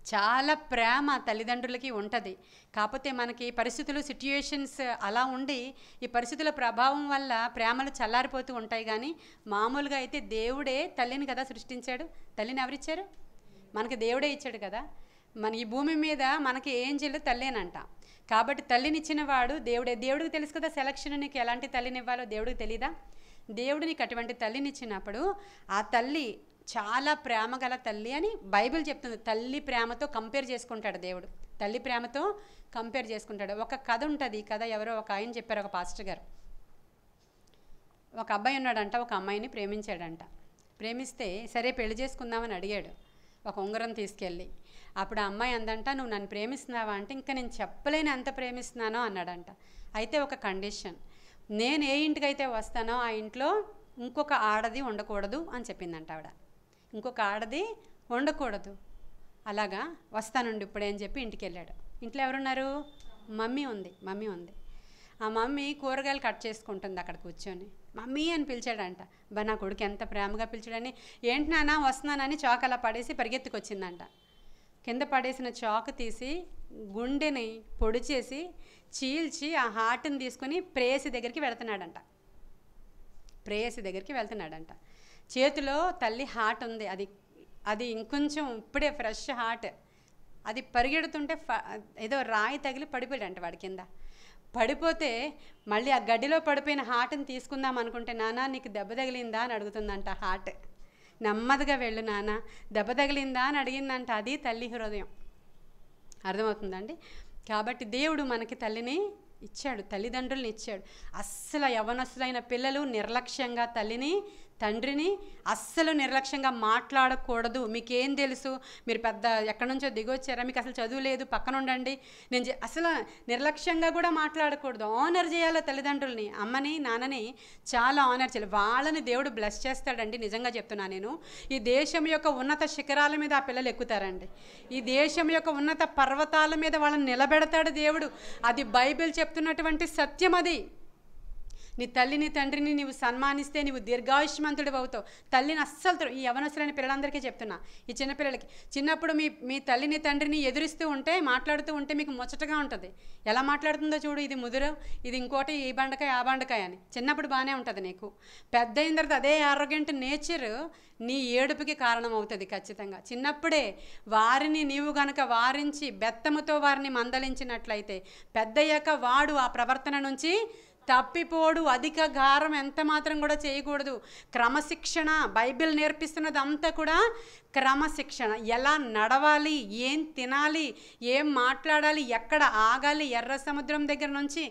చాలా ప్రేమ తల్లిదండ్రులకి ఉంటుంది. కాకపోతే మనకి పరిస్థితులు సిట్యుయేషన్స్ అలా ఉండి ఈ పరిస్థితుల ప్రభావం వల్ల ప్రేమలు చల్లారిపోతూ ఉంటాయి. కానీ మామూలుగా అయితే దేవుడే తల్లిని కదా సృష్టించాడు. తల్లిని ఎవరిచ్చారు? మనకి దేవుడే ఇచ్చాడు కదా. మన ఈ భూమి మీద మనకి ఏంజెల్ తల్లేనంట. కాబట్టి తల్లినిచ్చిన వాడు దేవుడే. దేవుడికి తెలుసు కదా సెలక్షన్, నీకు ఎలాంటి తల్లిని ఇవ్వాలో దేవుడికి తెలీదా? దేవుడు నీకు అటువంటి తల్లినిచ్చినప్పుడు ఆ తల్లి చాలా ప్రేమ గల తల్లి అని బైబిల్ చెప్తుంది. తల్లి ప్రేమతో కంపేర్ చేసుకుంటాడు దేవుడు, తల్లి ప్రేమతో కంపేర్ చేసుకుంటాడు. ఒక కథ ఉంటుంది. ఈ కథ ఎవరో ఒక ఆయన చెప్పారు, ఒక పాస్టర్ గారు. ఒక అబ్బాయి ఉన్నాడంట, ఒక అమ్మాయిని ప్రేమించాడంట. ప్రేమిస్తే సరే పెళ్లి చేసుకుందామని అడిగాడు ఒక ఉంగరం తీసుకెళ్ళి. అప్పుడు ఆ అమ్మాయి అందంట, నువ్వు నన్ను ప్రేమిస్తున్నావా అంటే, ఇంకా నేను చెప్పలేని ఎంత ప్రేమిస్తున్నానో అన్నాడంట. అయితే ఒక కండిషన్, నేను ఏ ఇంటికైతే వస్తానో ఆ ఇంట్లో ఇంకొక ఆడది ఉండకూడదు అని చెప్పిందంట ఆవిడ. ఇంకొక ఆడది ఉండకూడదు, అలాగా వస్తానండి ఇప్పుడే అని చెప్పి ఇంటికి వెళ్ళాడు. ఇంట్లో ఎవరున్నారు? మమ్మీ ఉంది. ఆ మమ్మీ కూరగాయలు కట్ చేసుకుంటుంది అక్కడ కూర్చొని. మమ్మీ అని పిలిచాడంట. నా కొడుకు ఎంత ప్రేమగా పిలిచాడని, ఏంటి నాన్న వస్తున్నానని చాక్ అలా పడేసి పరిగెత్తుకొచ్చిందంట. కింద పడేసిన చాకు తీసి గుండెని పొడి చేసి చీల్చి ఆ హార్ట్ని తీసుకొని ప్రేయసి దగ్గరికి వెళ్తున్నాడంట. చేతిలో తల్లి హార్ట్ ఉంది, అది ఇంకొంచెం ఇప్పుడే ఫ్రెష్ హార్ట్. అది పరిగెడుతుంటే ఏదో రాయి తగిలి పడిపోయాడంట వాడి కింద. పడిపోతే మళ్ళీ ఆ గడ్డిలో పడిపోయిన హార్ట్ని తీసుకుందాం అనుకుంటే, నాన్న నీకు దెబ్బ తగిలిందా అని అడుగుతుందంట హార్ట్. నెమ్మదిగా వెళ్ళు నాన్న, దెబ్బ తగిలిందా అని అడిగిందంట. అది తల్లి హృదయం. అర్థమవుతుందండి? కాబట్టి దేవుడు మనకి తల్లిని ఇచ్చాడు, తల్లిదండ్రుల్ని ఇచ్చాడు. అస్సలు యవ్వనస్తులైన పిల్లలు నిర్లక్ష్యంగా తల్లిని తండ్రిని అస్సలు నిర్లక్ష్యంగా మాట్లాడకూడదు. మీకేం తెలుసు, మీరు పెద్ద ఎక్కడి నుంచో దిగొచ్చారా, మీకు అసలు చదువు లేదు, పక్కన ఉండండి, అసలు నిర్లక్ష్యంగా కూడా మాట్లాడకూడదు. ఆనర్ చేయాలి తల్లిదండ్రుల్ని, అమ్మని నాన్నని చాలా ఆనర్ చేయాలి. వాళ్ళని దేవుడు బ్లెస్ చేస్తాడండి. నిజంగా చెప్తున్నా నేను, ఈ దేశం యొక్క ఉన్నత శిఖరాల మీద ఆ పిల్లలు ఎక్కుతారండి. ఈ దేశం యొక్క ఉన్నత పర్వతాల మీద వాళ్ళని నిలబెడతాడు దేవుడు. అది బైబిల్ చెప్తున్నటువంటి సత్యం. అది నీ తల్లిని తండ్రిని నీవు సన్మానిస్తే నీవు దీర్ఘాయుష్మంతుడు అవుతావు. తల్లిని అస్సలు, ఈ యవనస్తులైన పిల్లలందరికీ చెప్తున్నా, ఈ చిన్నపిల్లలకి, చిన్నప్పుడు మీ తల్లిని తండ్రిని ఎదురిస్తూ ఉంటే, మాట్లాడుతూ ఉంటే మీకు ముచ్చటగా ఉంటుంది. ఎలా మాట్లాడుతుందో చూడు, ఇది ముదురు, ఇది ఇంకోటి, ఈ బండకాయ ఆ బండకాయ అని. చిన్నప్పుడు బాగానే ఉంటుంది నీకు. పెద్ద అయిన తర్వాత అదే ఆరోగ్యంట్ నేచర్ నీ ఏడుపుకి కారణం అవుతుంది ఖచ్చితంగా. చిన్నప్పుడే వారిని నీవు గనక వారించి బెత్తముతో వారిని మందలించినట్లయితే పెద్దయ్యాక వాడు ఆ ప్రవర్తన నుంచి తప్పిపోడు, అధిక గారం ఎంత మాత్రం కూడా చేయకూడదు. క్రమశిక్షణ, బైబిల్ నేర్పిస్తున్నది అంతా కూడా క్రమశిక్షణ. ఎలా నడవాలి, ఏం తినాలి, ఏం మాట్లాడాలి, ఎక్కడ ఆగాలి, ఎర్ర సముద్రం దగ్గర నుంచి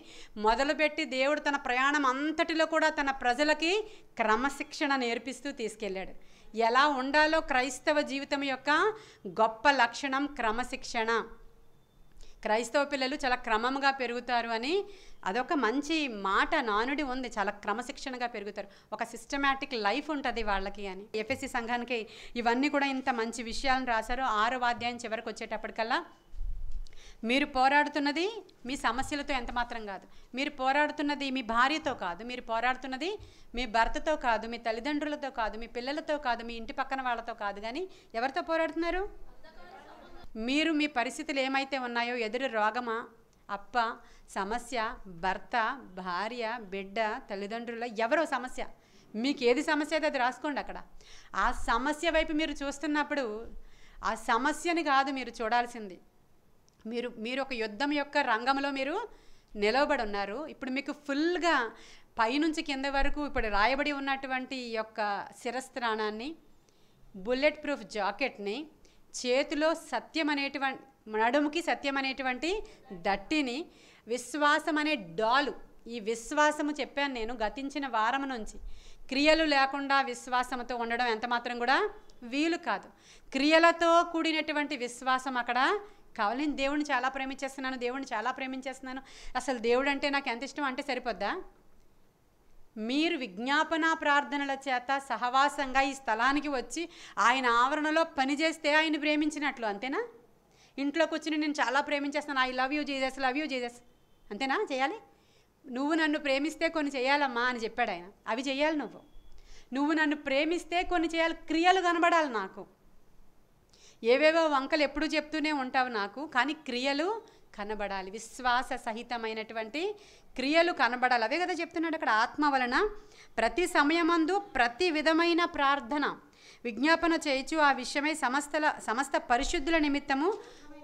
మొదలుపెట్టి దేవుడు తన ప్రయాణం అంతటిలో కూడా తన ప్రజలకి క్రమశిక్షణ నేర్పిస్తూ తీసుకెళ్ళాడు. ఎలా ఉండాలో క్రైస్తవ జీవితం యొక్క గొప్ప లక్షణం క్రమశిక్షణ. క్రైస్తవ పిల్లలు చాలా క్రమంగా పెరుగుతారు అని అదొక మంచి మాట, నానుడి ఉంది. చాలా క్రమశిక్షణగా పెరుగుతారు, ఒక సిస్టమాటిక్ లైఫ్ ఉంటుంది వాళ్ళకి అని. ఎఫెసీ సంఘానికి ఇవన్నీ కూడా ఇంత మంచి విషయాలను రాశారు. 6వ అధ్యాయం చివరికి వచ్చేటప్పటికల్లా మీరు పోరాడుతున్నది మీ సమస్యలతో ఎంత మాత్రం కాదు, మీరు పోరాడుతున్నది మీ భార్యతో కాదు, మీరు పోరాడుతున్నది మీ భర్తతో కాదు, మీ తల్లిదండ్రులతో కాదు, మీ పిల్లలతో కాదు, మీ ఇంటి పక్కన వాళ్ళతో కాదు, కానీ ఎవరితో పోరాడుతున్నారు? మీరు మీ పరిస్థితులు ఏమైతే ఉన్నాయో, ఎదురు రోగమా, అప్ప, సమస్య, భర్త, భార్య, బిడ్డ, తల్లిదండ్రుల ఎవరో సమస్య, మీకు ఏది సమస్య అయితే అది రాసుకోండి అక్కడ. ఆ సమస్య వైపు మీరు చూస్తున్నప్పుడు ఆ సమస్యని కాదు మీరు చూడాల్సింది, మీరు ఒక యుద్ధం యొక్క రంగంలో మీరు నిలవబడి ఉన్నారు. ఇప్పుడు మీకు ఫుల్గా పైనుంచి కింద వరకు ఇప్పుడు రాయబడి ఉన్నటువంటి ఈ యొక్క శిరస్త్రాణాన్ని, బుల్లెట్ ప్రూఫ్ జాకెట్ని, చేతిలో సత్యం అనేటువంటి, నడుముకి సత్యం అనేటువంటి దట్టిని, విశ్వాసం అనే డాలు. ఈ విశ్వాసము చెప్పాను నేను గతించిన వారం నుంచి. క్రియలు లేకుండా విశ్వాసంతో ఉండడం ఎంత మాత్రం కూడా వీలు కాదు. క్రియలతో కూడినటువంటి విశ్వాసం అక్కడ కావాలి. నేను దేవుడిని చాలా ప్రేమించేస్తున్నాను, అసలు దేవుడు అంటే నాకు ఎంత ఇష్టం అంటే సరిపోద్దా? మీరు విజ్ఞాపన ప్రార్థనల చేత సహవాసంగా ఈ స్థలానికి వచ్చి ఆయన ఆవరణలో పనిచేస్తే ఆయన ప్రేమించినట్లు, అంతేనా? ఇంట్లో కూర్చుని నేను చాలా ప్రేమించేస్తున్నాను, ఐ లవ్ యూ జీసస్, అంతేనా చేయాలి? నువ్వు నన్ను ప్రేమిస్తే కొన్ని చేయాలమ్మా అని చెప్పాడు ఆయన, అవి చేయాలి. నువ్వు నన్ను ప్రేమిస్తే కొన్ని చేయాలి, క్రియలు కనబడాలి నాకు. ఏవేవో వంకలు ఎప్పుడు చెప్తూనే ఉంటావు నాకు, కానీ క్రియలు కనబడాలి, విశ్వాస సహితమైనటువంటి క్రియలు కనబడాలి. అవే కదా చెప్తున్నాడు అక్కడ. ఆత్మ వలన ప్రతి సమయమందు ప్రతి విధమైన ప్రార్థన విజ్ఞాపన చేయించు ఆ విషయమై సమస్త పరిశుద్ధుల నిమిత్తము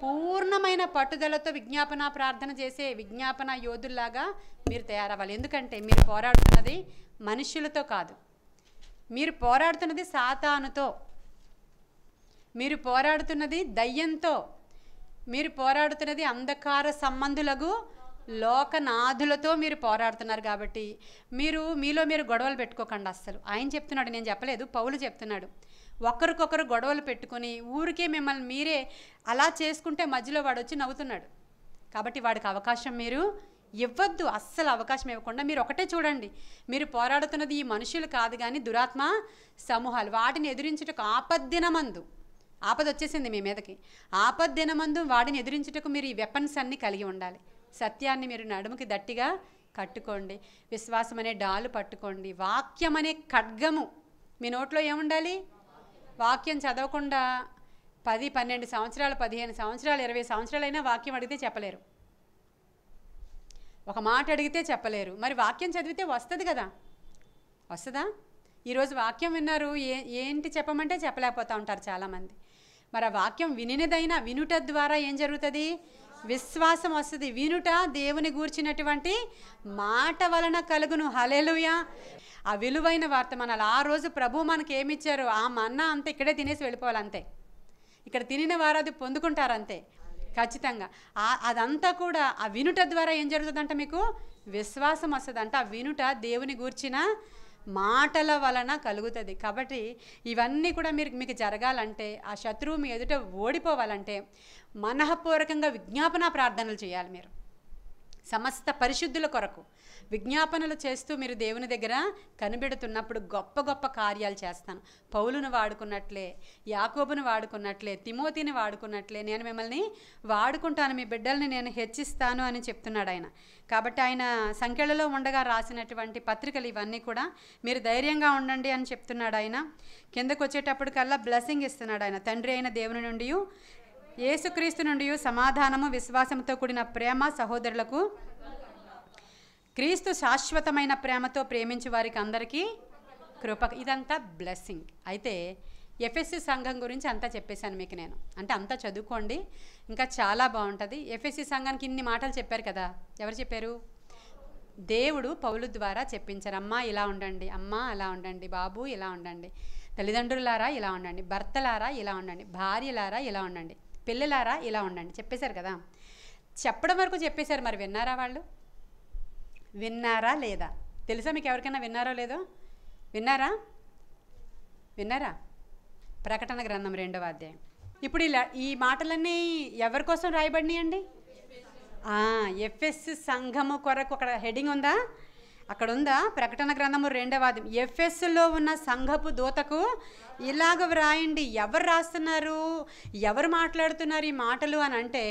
పూర్ణమైన పట్టుదలతో విజ్ఞాపన ప్రార్థన చేసే విజ్ఞాపన యోధుల్లాగా మీరు తయారవ్వాలి. ఎందుకంటే మీరు పోరాడుతున్నది మనుష్యులతో కాదు, మీరు పోరాడుతున్నది సాతానుతో, మీరు పోరాడుతున్నది దయ్యంతో, మీరు పోరాడుతున్నది అంధకార సంబంధులకు లోకనాథులతో మీరు పోరాడుతున్నారు. కాబట్టి మీలో మీరు గొడవలు పెట్టుకోకండి అస్సలు. ఆయన చెప్తున్నాడు, నేను చెప్పలేదు, పౌలు చెప్తున్నాడు. ఒకరికొకరు గొడవలు పెట్టుకొని ఊరికే మిమ్మల్ని మీరే అలా చేసుకుంటే మధ్యలో వాడు వచ్చి నవ్వుతున్నాడు. కాబట్టి వాడికి అవకాశం మీరు ఇవ్వద్దు, అస్సలు అవకాశం ఇవ్వకుండా మీరు ఒకటే చూడండి, మీరు పోరాడుతున్నది ఈ మనుషులు కాదు కానీ దురాత్మ సమూహాలు. వాటిని ఎదిరించుటకు ఆపద వచ్చేసింది మీ మీదకి, ఆపద్దినమందు వాడిని ఎదిరించుటకు మీరు ఈ వెపన్స్ అన్నీ కలిగి ఉండాలి. సత్యాన్ని మీరు నడుముకి దట్టిగా కట్టుకోండి, విశ్వాసం అనే డాలు పట్టుకోండి, వాక్యం అనే ఖడ్గము మీ నోట్లో ఏముండాలి? వాక్యం చదవకుండా 10, 12 సంవత్సరాలు, 15 సంవత్సరాలు, 20 సంవత్సరాలైనా వాక్యం అడిగితే చెప్పలేరు, ఒక మాట అడిగితే చెప్పలేరు. మరి వాక్యం చదివితే వస్తుంది కదా, వస్తుందా? ఈరోజు వాక్యం విన్నారు, ఏంటి చెప్పమంటే చెప్పలేకపోతూ ఉంటారు చాలామంది. మరి ఆ వాక్యం వినుట ద్వారా ఏం జరుగుతుంది? విశ్వాసం వస్తుంది. వినుట దేవుని గూర్చినటువంటి మాట వలన కలుగును. హల్లెలూయా. ఆ విలువైన వర్తమానాలు ఆ రోజు ప్రభు మనకి ఏమిచ్చారు, ఆ మన్నా అంతే ఇక్కడే తినేసి వెళ్ళిపోవాలి, అంతే. ఇక్కడ తినిన వారు అది పొందుకుంటారు, అంతే ఖచ్చితంగా. అదంతా కూడా ఆ వినుట ద్వారా ఏం జరుగుతుందంట, మీకు విశ్వాసం వస్తుందంట. ఆ వినుట దేవుని గూర్చిన మాటల వలన కలుగుతుంది. కాబట్టి ఇవన్నీ కూడా మీకు జరగాలంటే, ఆ శత్రువు మీ ఎదుట ఓడిపోవాలంటే మనఃపూర్వకంగా విజ్ఞాపన ప్రార్థనలు చేయాలి. మీరు సమస్త పరిశుద్ధుల కొరకు విజ్ఞాపనలు చేస్తూ మీరు దేవుని దగ్గర కనిపెడుతున్నప్పుడు గొప్ప గొప్ప కార్యాలు చేస్తాను. పౌలును వాడుకున్నట్లే, యాకోబును వాడుకున్నట్లే, తిమోతిని వాడుకున్నట్లే నేను మిమ్మల్ని వాడుకుంటాను, మీ బిడ్డల్ని నేను హెచ్చిస్తాను అని చెప్తున్నాడు ఆయన. కాబట్టి ఆయన సంఖ్యలలో ఉండగా రాసినటువంటి పత్రికలు ఇవన్నీ కూడా మీరు ధైర్యంగా ఉండండి అని చెప్తున్నాడు ఆయన. కిందకు వచ్చేటప్పటికల్లా బ్లెస్సింగ్ ఇస్తున్నాడు ఆయన. తండ్రి అయిన దేవుని నుండి, యేసుక్రీస్తు నుండి సమాధానము, విశ్వాసంతో కూడిన ప్రేమ సహోదరులకు, క్రీస్తు శాశ్వతమైన ప్రేమతో ప్రేమించే వారికి అందరికీ కృప. ఇదంతా బ్లెస్సింగ్. అయితే ఎఫ్ఎస్సి సంఘం గురించి అంతా చెప్పేశాను మీకు నేను. అంటే అంతా చదువుకోండి, ఇంకా చాలా బాగుంటుంది. ఎఫ్ఎస్సి సంఘానికి ఇన్ని మాటలు చెప్పారు కదా, ఎవరు చెప్పారు? దేవుడు పౌలు ద్వారా చెప్పించారు. అమ్మ ఇలా ఉండండి, అమ్మ అలా ఉండండి, బాబు ఇలా ఉండండి, తల్లిదండ్రులారా ఇలా ఉండండి, భర్తలారా ఇలా ఉండండి, భార్యలారా ఇలా ఉండండి, పిల్లలారా ఇలా ఉండండి చెప్పేశారు కదా. చెప్పడం వరకు చెప్పేశారు. మరి విన్నారా వాళ్ళు? విన్నారా లేదా? తెలుసా మీకు? ఎవరికైనా విన్నారో లేదో? విన్నారా? ప్రకటన గ్రంథం 2వ అధ్యాయం. ఇప్పుడు ఇలా ఈ మాటలన్నీ ఎవరి కోసం రాయబడినాయి అండి? ఎఫ్ఎస్ సంఘము కొరకు. అక్కడ హెడ్డింగ్ ఉందా? అక్కడ ఉందా? ప్రకటన గ్రంథము 2వ అధ్యాయం. ఎఫ్ఎస్లో ఉన్న సంఘపు దూతకు ఇలాగ వ్రాయండి. ఎవరు రాస్తున్నారు, ఎవరు మాట్లాడుతున్నారు ఈ మాటలు అని అంటే,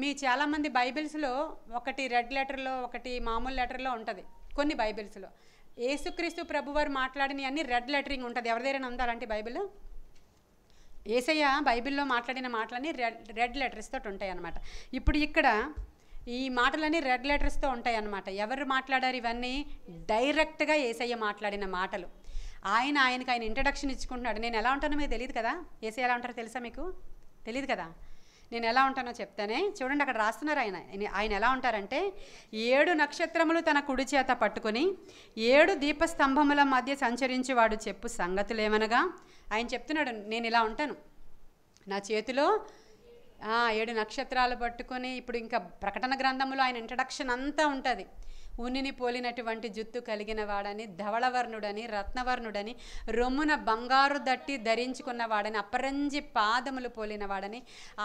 మీ చాలామంది బైబిల్స్లో ఒకటి రెడ్ లెటర్లో, ఒకటి మామూలు లెటర్లో ఉంటుంది. కొన్ని బైబిల్స్లో యేసుక్రీస్తు ప్రభువారు మాట్లాడిన అన్ని రెడ్ లెటరింగ్ ఉంటుంది. ఎవరి దగ్గర ఉందా అలాంటి బైబిల్? యేసయ్య బైబిల్లో మాట్లాడిన మాటలన్నీ రెడ్ లెటర్స్ తోటి ఉంటాయి అన్నమాట. ఇప్పుడు ఇక్కడ ఈ మాటలన్నీ రెడ్ లెటర్స్తో ఉంటాయి అన్నమాట. ఎవరు మాట్లాడారు ఇవన్నీ? డైరెక్ట్గా యేసయ్య మాట్లాడిన మాటలు. ఆయనకి ఇంట్రడక్షన్ ఇచ్చుకుంటున్నాడు. నేను ఎలా ఉంటానో మీకు తెలియదు కదా. యేసయ్య ఎలా ఉంటారో తెలుసా మీకు? తెలియదు కదా. నేను ఎలా ఉంటానో చెప్తానే. చూడండి, అక్కడ రాస్తున్నారు. ఆయన ఎలా ఉంటారంటే, 7 నక్షత్రములు తన కుడి చేత పట్టుకొని 7 దీపస్తంభముల మధ్య సంచరించేవాడు చెప్పు సంగతులేమనగా, ఆయన చెప్తున్నాడు, నేను ఇలా ఉంటాను. నా చేతిలో 7 నక్షత్రాలు పట్టుకొని. ఇప్పుడు ఇంకా ప్రకటన గ్రంథంలో ఆయన ఇంట్రడక్షన్ అంతా ఉంటుంది. ఉనిని పోలినటువంటి జుత్తు కలిగిన వాడని, ధవళవర్ణుడని, రత్నవర్ణుడని, రొమ్మున బంగారు దట్టి ధరించుకున్న వాడని, అపరంజి పాదములు పోలిన వాడని.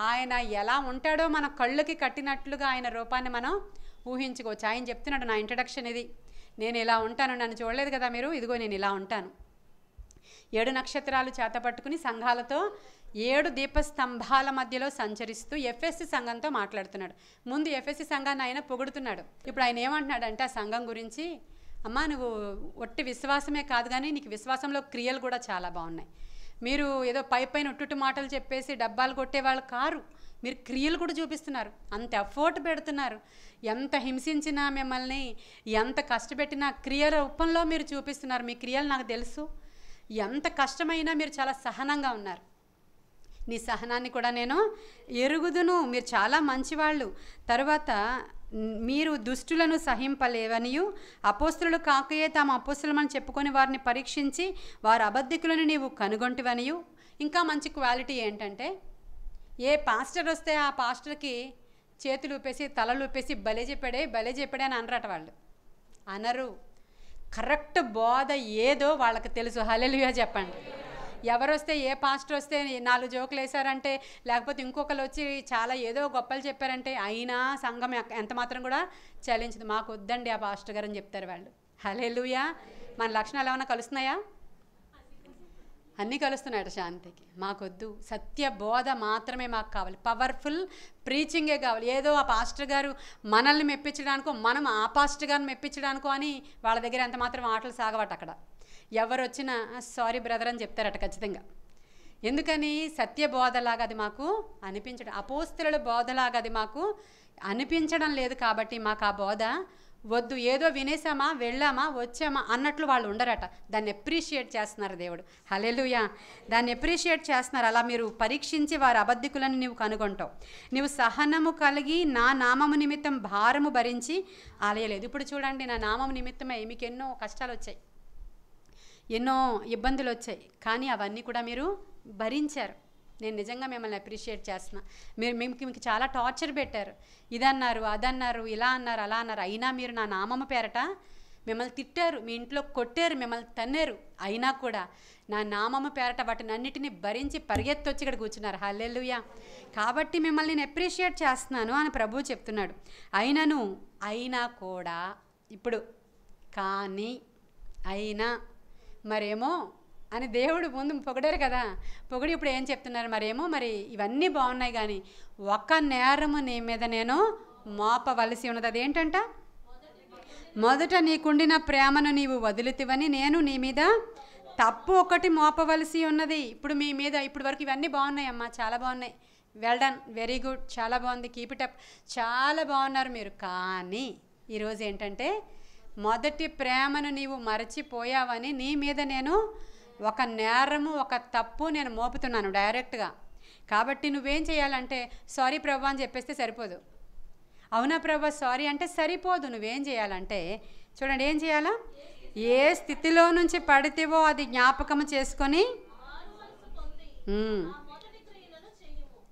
ఆయన ఎలా ఉంటాడో మన కళ్ళకి కట్టినట్లుగా ఆయన రూపాన్ని మనం ఊహించుకోవచ్చు. ఆయన చెప్తున్నాడు, నా ఇంట్రడక్షన్ ఇది, నేను ఇలా ఉంటాను. నన్ను చూడలేదు కదా మీరు, ఇదిగో నేను ఇలా ఉంటాను. 7 నక్షత్రాలు చేత పట్టుకుని సంఘాలతో 7 దీపస్తంభాల మధ్యలో సంచరిస్తూ ఎఫ్ఎస్సి సంఘంతో మాట్లాడుతున్నాడు. ముందు ఎఫ్ఎస్సి సంఘాన్ని ఆయన పొగుడుతున్నాడు. ఇప్పుడు ఆయన ఏమంటున్నాడంటే ఆ సంఘం గురించి, అమ్మా నువ్వు ఒట్టి విశ్వాసమే కాదు కానీ నీకు విశ్వాసంలో క్రియలు కూడా చాలా బాగున్నాయి. మీరు ఏదో పైన ఉట్టుట్టు మాటలు చెప్పేసి డబ్బాలు కొట్టేవాళ్ళు కారు, మీరు క్రియలు కూడా చూపిస్తున్నారు. అంత ఎఫర్ట్ పెడుతున్నారు. ఎంత హింసించినా మిమ్మల్ని, ఎంత కష్టపెట్టినా క్రియల రూపంలో మీరు చూపిస్తున్నారు. మీ క్రియలు నాకు తెలుసు. ఎంత కష్టమైనా మీరు చాలా సహనంగా ఉన్నారు. నీ సహనాన్ని కూడా నేను ఎరుగుదును. మీరు చాలా మంచివాళ్ళు. తర్వాత మీరు దుష్టులను సహింపలేవనియు, అపోస్తులు కాకయే తాము అపోస్తులమని చెప్పుకొని వారిని పరీక్షించి వారి అబద్ధికులను నీవు కనుగొంటివనియు. ఇంకా మంచి క్వాలిటీ ఏంటంటే, ఏ పాస్టర్ వస్తే ఆ పాస్టర్కి చేతులు ఊపేసి తలలు ఊపేసి భలే చెప్పాడే అని అనరట. వాళ్ళు అనరు. కరెక్ట్ బోధ ఏదో వాళ్ళకి తెలుసు. హల్లెలూయా చెప్పండి. ఎవరు వస్తే, ఏ పాస్టర్ వస్తే 4 జోకులు వేశారంటే, లేకపోతే ఇంకొకరు వచ్చి చాలా ఏదో గొప్పలు చెప్పారంటే, అయినా సంఘం ఎంత మాత్రం కూడా చలించదు. మాకు వద్దండి ఆ పాస్టర్ గారు అని చెప్తారు వాళ్ళు. హల్లెలూయా. మన లక్షణాలు ఏమైనా కలుస్తున్నాయా? అన్నీ కలుస్తున్నాయట శాంతికి. మాకొద్దు, సత్య బోధ మాత్రమే మాకు కావాలి. పవర్ఫుల్ ప్రీచింగే కావాలి. ఏదో ఆ పాస్టర్ గారు మనల్ని మెప్పించడానికో, మనం ఆ పాస్టర్ గారిని మెప్పించడానికో అని వాళ్ళ దగ్గర ఎంత మాత్రం ఆటలు సాగవట. అక్కడ ఎవరు వచ్చినా సారీ బ్రదర్ అని చెప్తారట ఖచ్చితంగా. ఎందుకని? సత్య బోధలాగా అది మాకు అనిపించడం, అపోస్తుల బోధలాగా అది మాకు అనిపించడం లేదు. కాబట్టి మాకు ఆ బోధ వద్దు. ఏదో వినేసామా, వెళ్ళామా, వచ్చామా అన్నట్లు వాళ్ళు ఉండరట. దాన్ని అప్రిషియేట్ చేస్తున్నారు దేవుడు. హల్లెలూయా. దాన్ని అప్రిషియేట్ చేస్తున్నారు. అలా మీరు పరీక్షించి వారి అబద్ధికులను నీవు కనుగొంటావు. నీవు సహనము కలిగి నా నామము నిమిత్తం భారము భరించి ఆలయలేదు. ఇప్పుడు చూడండి, నా నామము నిమిత్తమై మీకు ఎన్నో కష్టాలు వచ్చాయి, ఎన్నో ఇబ్బందులు వచ్చాయి, కానీ అవన్నీ కూడా మీరు భరించారు. నేను నిజంగా మిమ్మల్ని అప్రిషియేట్ చేస్తున్నా. మీకు చాలా టార్చర్ పెట్టారు. ఇదన్నారు, అదన్నారు, ఇలా అన్నారు, అలా అన్నారు. అయినా మీరు నా నామము పేరట మిమ్మల్ని తిట్టారు, మీ ఇంట్లో కొట్టారు, మిమ్మల్ని తన్నారు. అయినా కూడా నా నామము పేరట వాటిని అన్నిటిని భరించి పరిగెత్తొచ్చి ఇక్కడ కూర్చున్నారు. హల్లెలూయా. కాబట్టి మిమ్మల్ని నేను అప్రిషియేట్ చేస్తున్నాను అని ప్రభువు చెప్తున్నాడు. అయినా కూడా ఇప్పుడు కానీ అయినా మరేమో అని దేవుడు ముందు పొగిడారు కదా. పొగిడి ఇప్పుడు ఏం చెప్తున్నారు? మరేమో మరి ఇవన్నీ బాగున్నాయి కానీ ఒక నేరము నీ మీద నేను మోపవలసి ఉన్నది. అదేంటంట? మొదట నీకుండిన ప్రేమను నీవు వదిలితివని నేను నీ మీద తప్పు ఒకటి మోపవలసి ఉన్నది. ఇప్పుడు మీ మీద ఇప్పటి వరకు ఇవన్నీ బాగున్నాయి అమ్మా, చాలా బాగున్నాయి. వెల్ డన్, వెరీ గుడ్, చాలా బాగుంది, కీప్ ఇట్ అప్, చాలా బాగున్నారు మీరు. కానీ ఈరోజు ఏంటంటే, మొదటి ప్రేమను నీవు మరచిపోయావని నీ మీద నేను ఒక నేరము, ఒక తప్పు నేను మోపుతున్నాను డైరెక్ట్గా. కాబట్టి నువ్వేం చేయాలంటే, సారీ ప్రభు అని చెప్పేస్తే సరిపోదు. అవునా ప్రభా సారీ అంటే సరిపోదు. నువ్వేం చేయాలంటే చూడండి, ఏం చేయాలా? ఏ స్థితిలో నుంచి పడితేవో అది జ్ఞాపకం చేసుకొని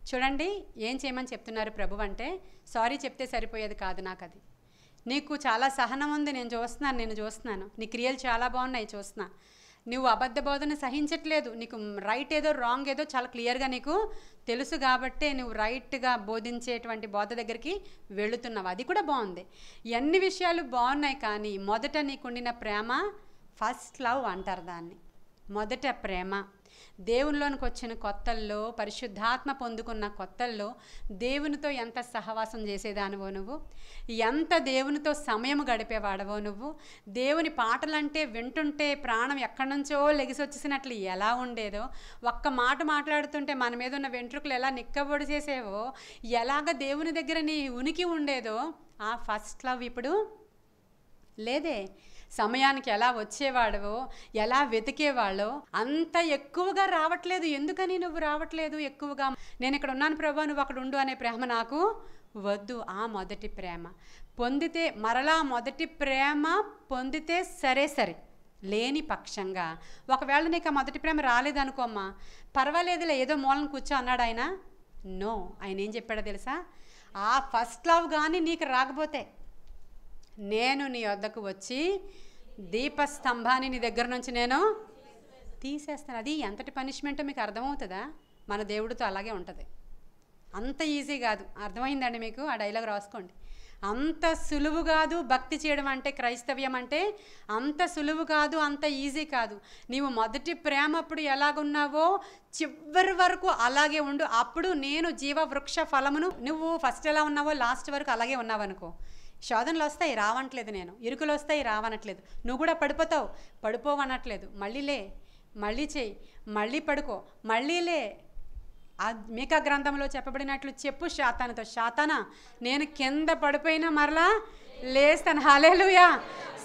చూడండి ఏం చేయమని చెప్తున్నారు ప్రభు అంటే, సారీ చెప్తే సరిపోయేది కాదు. నాకు అది నీకు చాలా సహనం ఉంది, నేను చూస్తున్నాను. నీ క్రియలు చాలా బాగున్నాయి, చూస్తున్నా. నువ్వు అబద్ధ బోధన సహించట్లేదు. నీకు రైట్ ఏదో రాంగ్ ఏదో చాలా క్లియర్గా నీకు తెలుసు కాబట్టే నువ్వు రైట్గా బోధించేటువంటి బోధ దగ్గరికి వెళుతున్నావు. అది కూడా బాగుంది. ఎన్ని విషయాలు బాగున్నాయి, కానీ మొదట నీకుండిన ప్రేమ, ఫస్ట్ లవ్ అంటారు దాన్ని. మొదట ప్రేమ. దేవునిలోనికి వచ్చిన కొత్తల్లో, పరిశుద్ధాత్మ పొందుకున్న కొత్తల్లో దేవునితో ఎంత సహవాసం చేసేదానివో నువ్వు, ఎంత దేవునితో సమయం గడిపేవాడవో నువ్వు, దేవుని పాటలంటే వింటుంటే ప్రాణం ఎక్కడి నుంచో లెగిసి వచ్చేసినట్లు ఎలా ఉండేదో, ఒక్క మాట మాట్లాడుతుంటే మన మీద ఉన్న వెంట్రుకలు ఎలా నిక్కబొడి చేసేవో, ఎలాగ దేవుని దగ్గర నీ ఉనికి ఉండేదో, ఆ ఫస్ట్ లవ్ ఇప్పుడు లేదే. సమయానికి ఎలా వచ్చేవాడవో, ఎలా వెతికేవాళ్ళో అంత ఎక్కువగా రావట్లేదు. ఎందుకని నువ్వు రావట్లేదు ఎక్కువగా? నేను ఇక్కడ ఉన్నాను ప్రభా, నువ్వు అక్కడ ఉండు అనే ప్రేమ నాకు వద్దు. ఆ మొదటి ప్రేమ పొందితే, మరలా మొదటి ప్రేమ పొందితే సరే లేని పక్షంగా, ఒకవేళ నీకు ఆ మొదటి ప్రేమ రాలేదనుకోమ్మా, పర్వాలేదులే ఏదో మూలను కూర్చో అన్నాడు ఆయన. నో, ఆయన ఏం చెప్పాడో తెలుసా? ఆ ఫస్ట్ లవ్ కానీ నీకు రాకపోతే నేను నీ వద్దకు వచ్చి దీపస్తంభాన్ని నీ దగ్గర నుంచి నేను తీసేస్తాను. అది ఎంతటి పనిష్మెంటో మీకు అర్థమవుతుందా? మన దేవుడితో అలాగే ఉంటుంది. అంత ఈజీ కాదు. అర్థమైందండి మీకు? ఆ డైలాగ్ రాసుకోండి. అంత సులువు కాదు భక్తి చేయడం అంటే, క్రైస్తవ్యం అంటే అంత సులువు కాదు, అంత ఈజీ కాదు. నీవు మొదటి ప్రేమ అప్పుడు ఎలాగున్నావో చివరి వరకు అలాగే ఉండు. అప్పుడు నేను జీవవృక్ష ఫలమును, నువ్వు ఫస్ట్ ఎలా ఉన్నావో లాస్ట్ వరకు అలాగే ఉన్నావనుకో, శోధనలు వస్తాయి, రావనట్లేదు. నేను ఇరుకులు వస్తాయి, రావనట్లేదు. నువ్వు కూడా పడిపోవనట్లేదు. మళ్ళీ లే, మళ్ళీ చేయి, మళ్ళీ పడుకో, మళ్ళీ లే. మీకా గ్రంథంలో చెప్పబడినట్లు చెప్పు శాతానుతో, శాతానా నేను కింద పడిపోయినా మరలా లేస్తాను. హల్లెలూయా.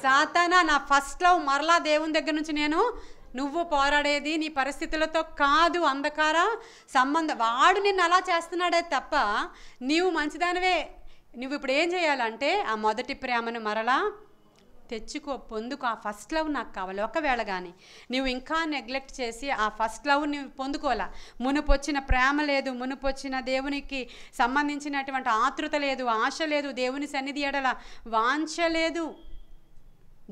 సాతానా, నా ఫస్ట్ లవ్ మరలా దేవుని దగ్గర నుంచి నువ్వు పోరాడేది నీ పరిస్థితులతో కాదు, అంధకార సంబంధం. వాడు నిన్ను అలా చేస్తున్నాడే తప్ప నీవు మంచిదానివే. నువ్వు ఇప్పుడు ఏం చేయాలంటే ఆ మొదటి ప్రేమను మరలా తెచ్చుకో, పొందుకో. ఆ ఫస్ట్ లవ్ నాకు కావాలి. ఒకవేళ కానీ నువ్వు ఇంకా నెగ్లెక్ట్ చేసి ఆ ఫస్ట్ లవ్ నువ్వు పొందుకోవాలా, మునుపు వచ్చిన ప్రేమ లేదు, మునుపు వచ్చిన దేవునికి సంబంధించినటువంటి ఆతృత లేదు, ఆశ లేదు, దేవుని సన్నిధి ఎడల వాంఛ లేదు.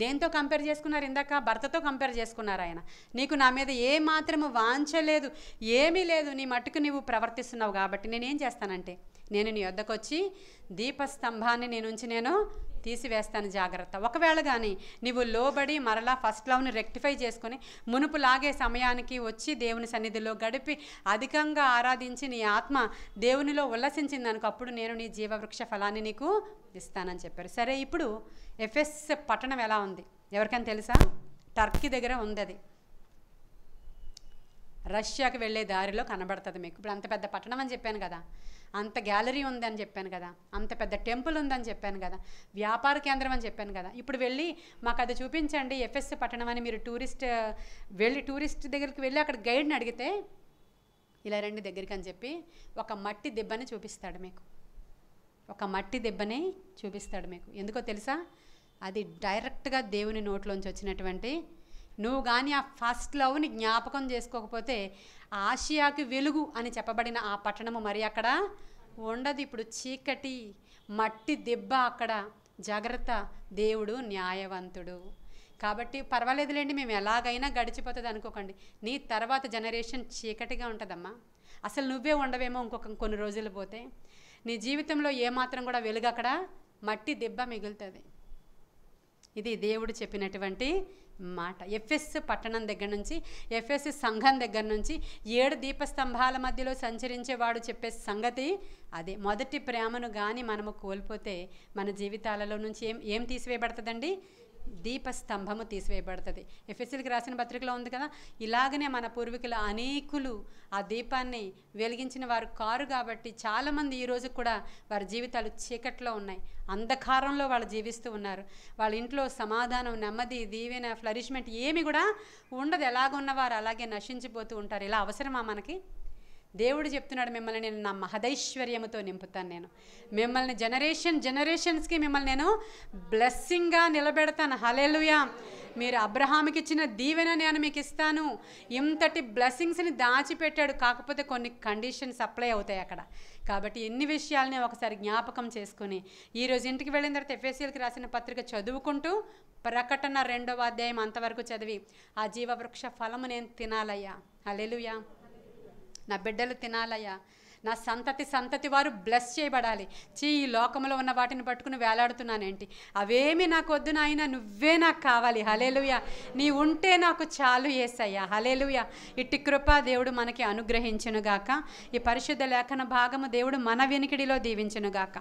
దేంతో కంపేర్ చేసుకున్నారు? ఇందాక భర్తతో కంపేర్ చేసుకున్నారు. ఆయన నీకు నా మీద ఏ మాత్రము వాంఛ లేదు, ఏమీ లేదు, నీ మట్టుకు నువ్వు ప్రవర్తిస్తున్నావు. కాబట్టి నేనేం చేస్తానంటే, నేను నీ వద్దకు వచ్చి దీపస్తంభాన్ని నేను తీసివేస్తాను. జాగ్రత్త. ఒకవేళ కానీ నువ్వు లోబడి మరలా ఫస్ట్ లవ్ని రెక్టిఫై చేసుకొని మునుపులాగే సమయానికి వచ్చి దేవుని సన్నిధిలో గడిపి అధికంగా ఆరాధించి నీ ఆత్మ దేవునిలో ఉల్లసించింది అనుకో, అప్పుడు నేను నీ జీవవృక్ష ఫలాన్ని నీకు ఇస్తానని చెప్పారు. సరే, ఇప్పుడు ఎఫెస్ పట్టణం ఎలా ఉంది ఎవరికైనా తెలుసా? టర్కీ దగ్గర ఉంది. అది రష్యాకి వెళ్ళే దారిలో కనబడుతుంది మీకు. ఇప్పుడు అంత పెద్ద పట్టణం అని చెప్పాను కదా, అంత గ్యాలరీ ఉందని చెప్పాను కదా, అంత పెద్ద టెంపుల్ ఉందని చెప్పాను కదా, వ్యాపార కేంద్రం అని చెప్పాను కదా. ఇప్పుడు వెళ్ళి మాకు అది చూపించండి ఎఫెస్ పట్టణం అని మీరు టూరిస్ట్ దగ్గరికి వెళ్ళి అక్కడ గైడ్ని అడిగితే, ఇలా రండి దగ్గరికి అని చెప్పి ఒక మట్టి దిబ్బని చూపిస్తాడు మీకు. ఒక మట్టి దిబ్బని చూపిస్తాడు మీకు. ఎందుకో తెలుసా? అది డైరెక్ట్గా దేవుని నోట్లోంచి వచ్చినటువంటి, నువ్వు కానీ ఆ ఫస్ట్ లవ్ని జ్ఞాపకం చేసుకోకపోతే ఆసియాకి వెలుగు అని చెప్పబడిన ఆ పట్టణము మరి అక్కడ ఉండదు. ఇప్పుడు చీకటి మట్టి దెబ్బ అక్కడ. జాగ్రత్త, దేవుడు న్యాయవంతుడు. కాబట్టి పర్వాలేదులేండి, మేము ఎలాగైనా గడిచిపోతుంది అనుకోకండి. నీ తర్వాత జనరేషన్ చీకటిగా ఉంటుందమ్మా. అసలు నువ్వే ఉండవేమో కొన్ని రోజులు పోతే. నీ జీవితంలో ఏమాత్రం కూడా వెలుగు అక్కడ మట్టి దెబ్బ మిగులుతుంది. ఇది దేవుడు చెప్పినటువంటి మాట. ఎఫెస్ పట్టణం దగ్గర నుంచి, ఎఫెస్ సంఘం దగ్గర నుంచి 7 దీపస్తంభాల మధ్యలో సంచరించేవాడు చెప్పే సంగతి అదే. మొదటి ప్రేమను కానీ మనము కోల్పోతే మన జీవితాలలో నుంచి ఏం తీసివేయబడుతుందండి? దీపస్తంభము తీసివేయబడుతుంది. ఎఫెసీలకు రాసిన పత్రికలో ఉంది కదా, ఇలాగనే మన పూర్వీకుల అనేకులు ఆ దీపాన్ని వెలిగించిన వారు కారు. కాబట్టి చాలామంది ఈరోజు కూడా వారి జీవితాలు చీకట్లో ఉన్నాయి, అంధకారంలో వాళ్ళు జీవిస్తూ ఉన్నారు. వాళ్ళ ఇంట్లో సమాధానం, నెమ్మది, దీవెన, ఫ్లరిష్మెంట్ ఏమి కూడా ఉండదు. ఎలాగున్నవారు అలాగే నశించిపోతూ ఉంటారు. ఇలా అవసరమా మనకి? దేవుడు చెప్తున్నాడు, మిమ్మల్ని నేను నా మహదైశ్వర్యముతో నింపుతాను. నేను మిమ్మల్ని జనరేషన్స్కి మిమ్మల్ని నేను బ్లెస్సింగ్గా నిలబెడతాను. హల్లెలూయా. మీరు అబ్రహాముకి ఇచ్చిన దీవెన నేను మీకు ఇస్తాను. ఇంతటి బ్లెస్సింగ్స్ని దాచిపెట్టాడు. కాకపోతే కొన్ని కండిషన్స్ అప్లై అవుతాయి అక్కడ. కాబట్టి ఎన్ని విషయాలని ఒకసారి జ్ఞాపకం చేసుకుని ఈరోజు ఇంటికి వెళ్ళిన తర్వాత ఎఫెసీయులకు రాసిన పత్రిక చదువుకుంటూ ప్రకటన 2వ అధ్యాయం అంతవరకు చదివి ఆ జీవవృక్ష ఫలము నేను తినాలయ్యా. హల్లెలూయా. నా బిడ్డలు తినాలయ్యా. నా సంతతి వారు బ్లెస్ చేయబడాలి. ఈ లోకంలో ఉన్న వాటిని పట్టుకుని వేలాడుతున్నానేంటి? అవేమి నాకు వద్దు నాయనా, నువ్వే నాకు కావాలి. హల్లెలూయా. నీ ఉంటే నాకు చాలు యేసయ్యా. హల్లెలూయా. ఇట్టి కృప దేవుడు మనకి అనుగ్రహించునుగాక. ఈ పరిశుద్ధ లేఖన భాగము దేవుడు మన వినికిడిలో దీవించునుగాక.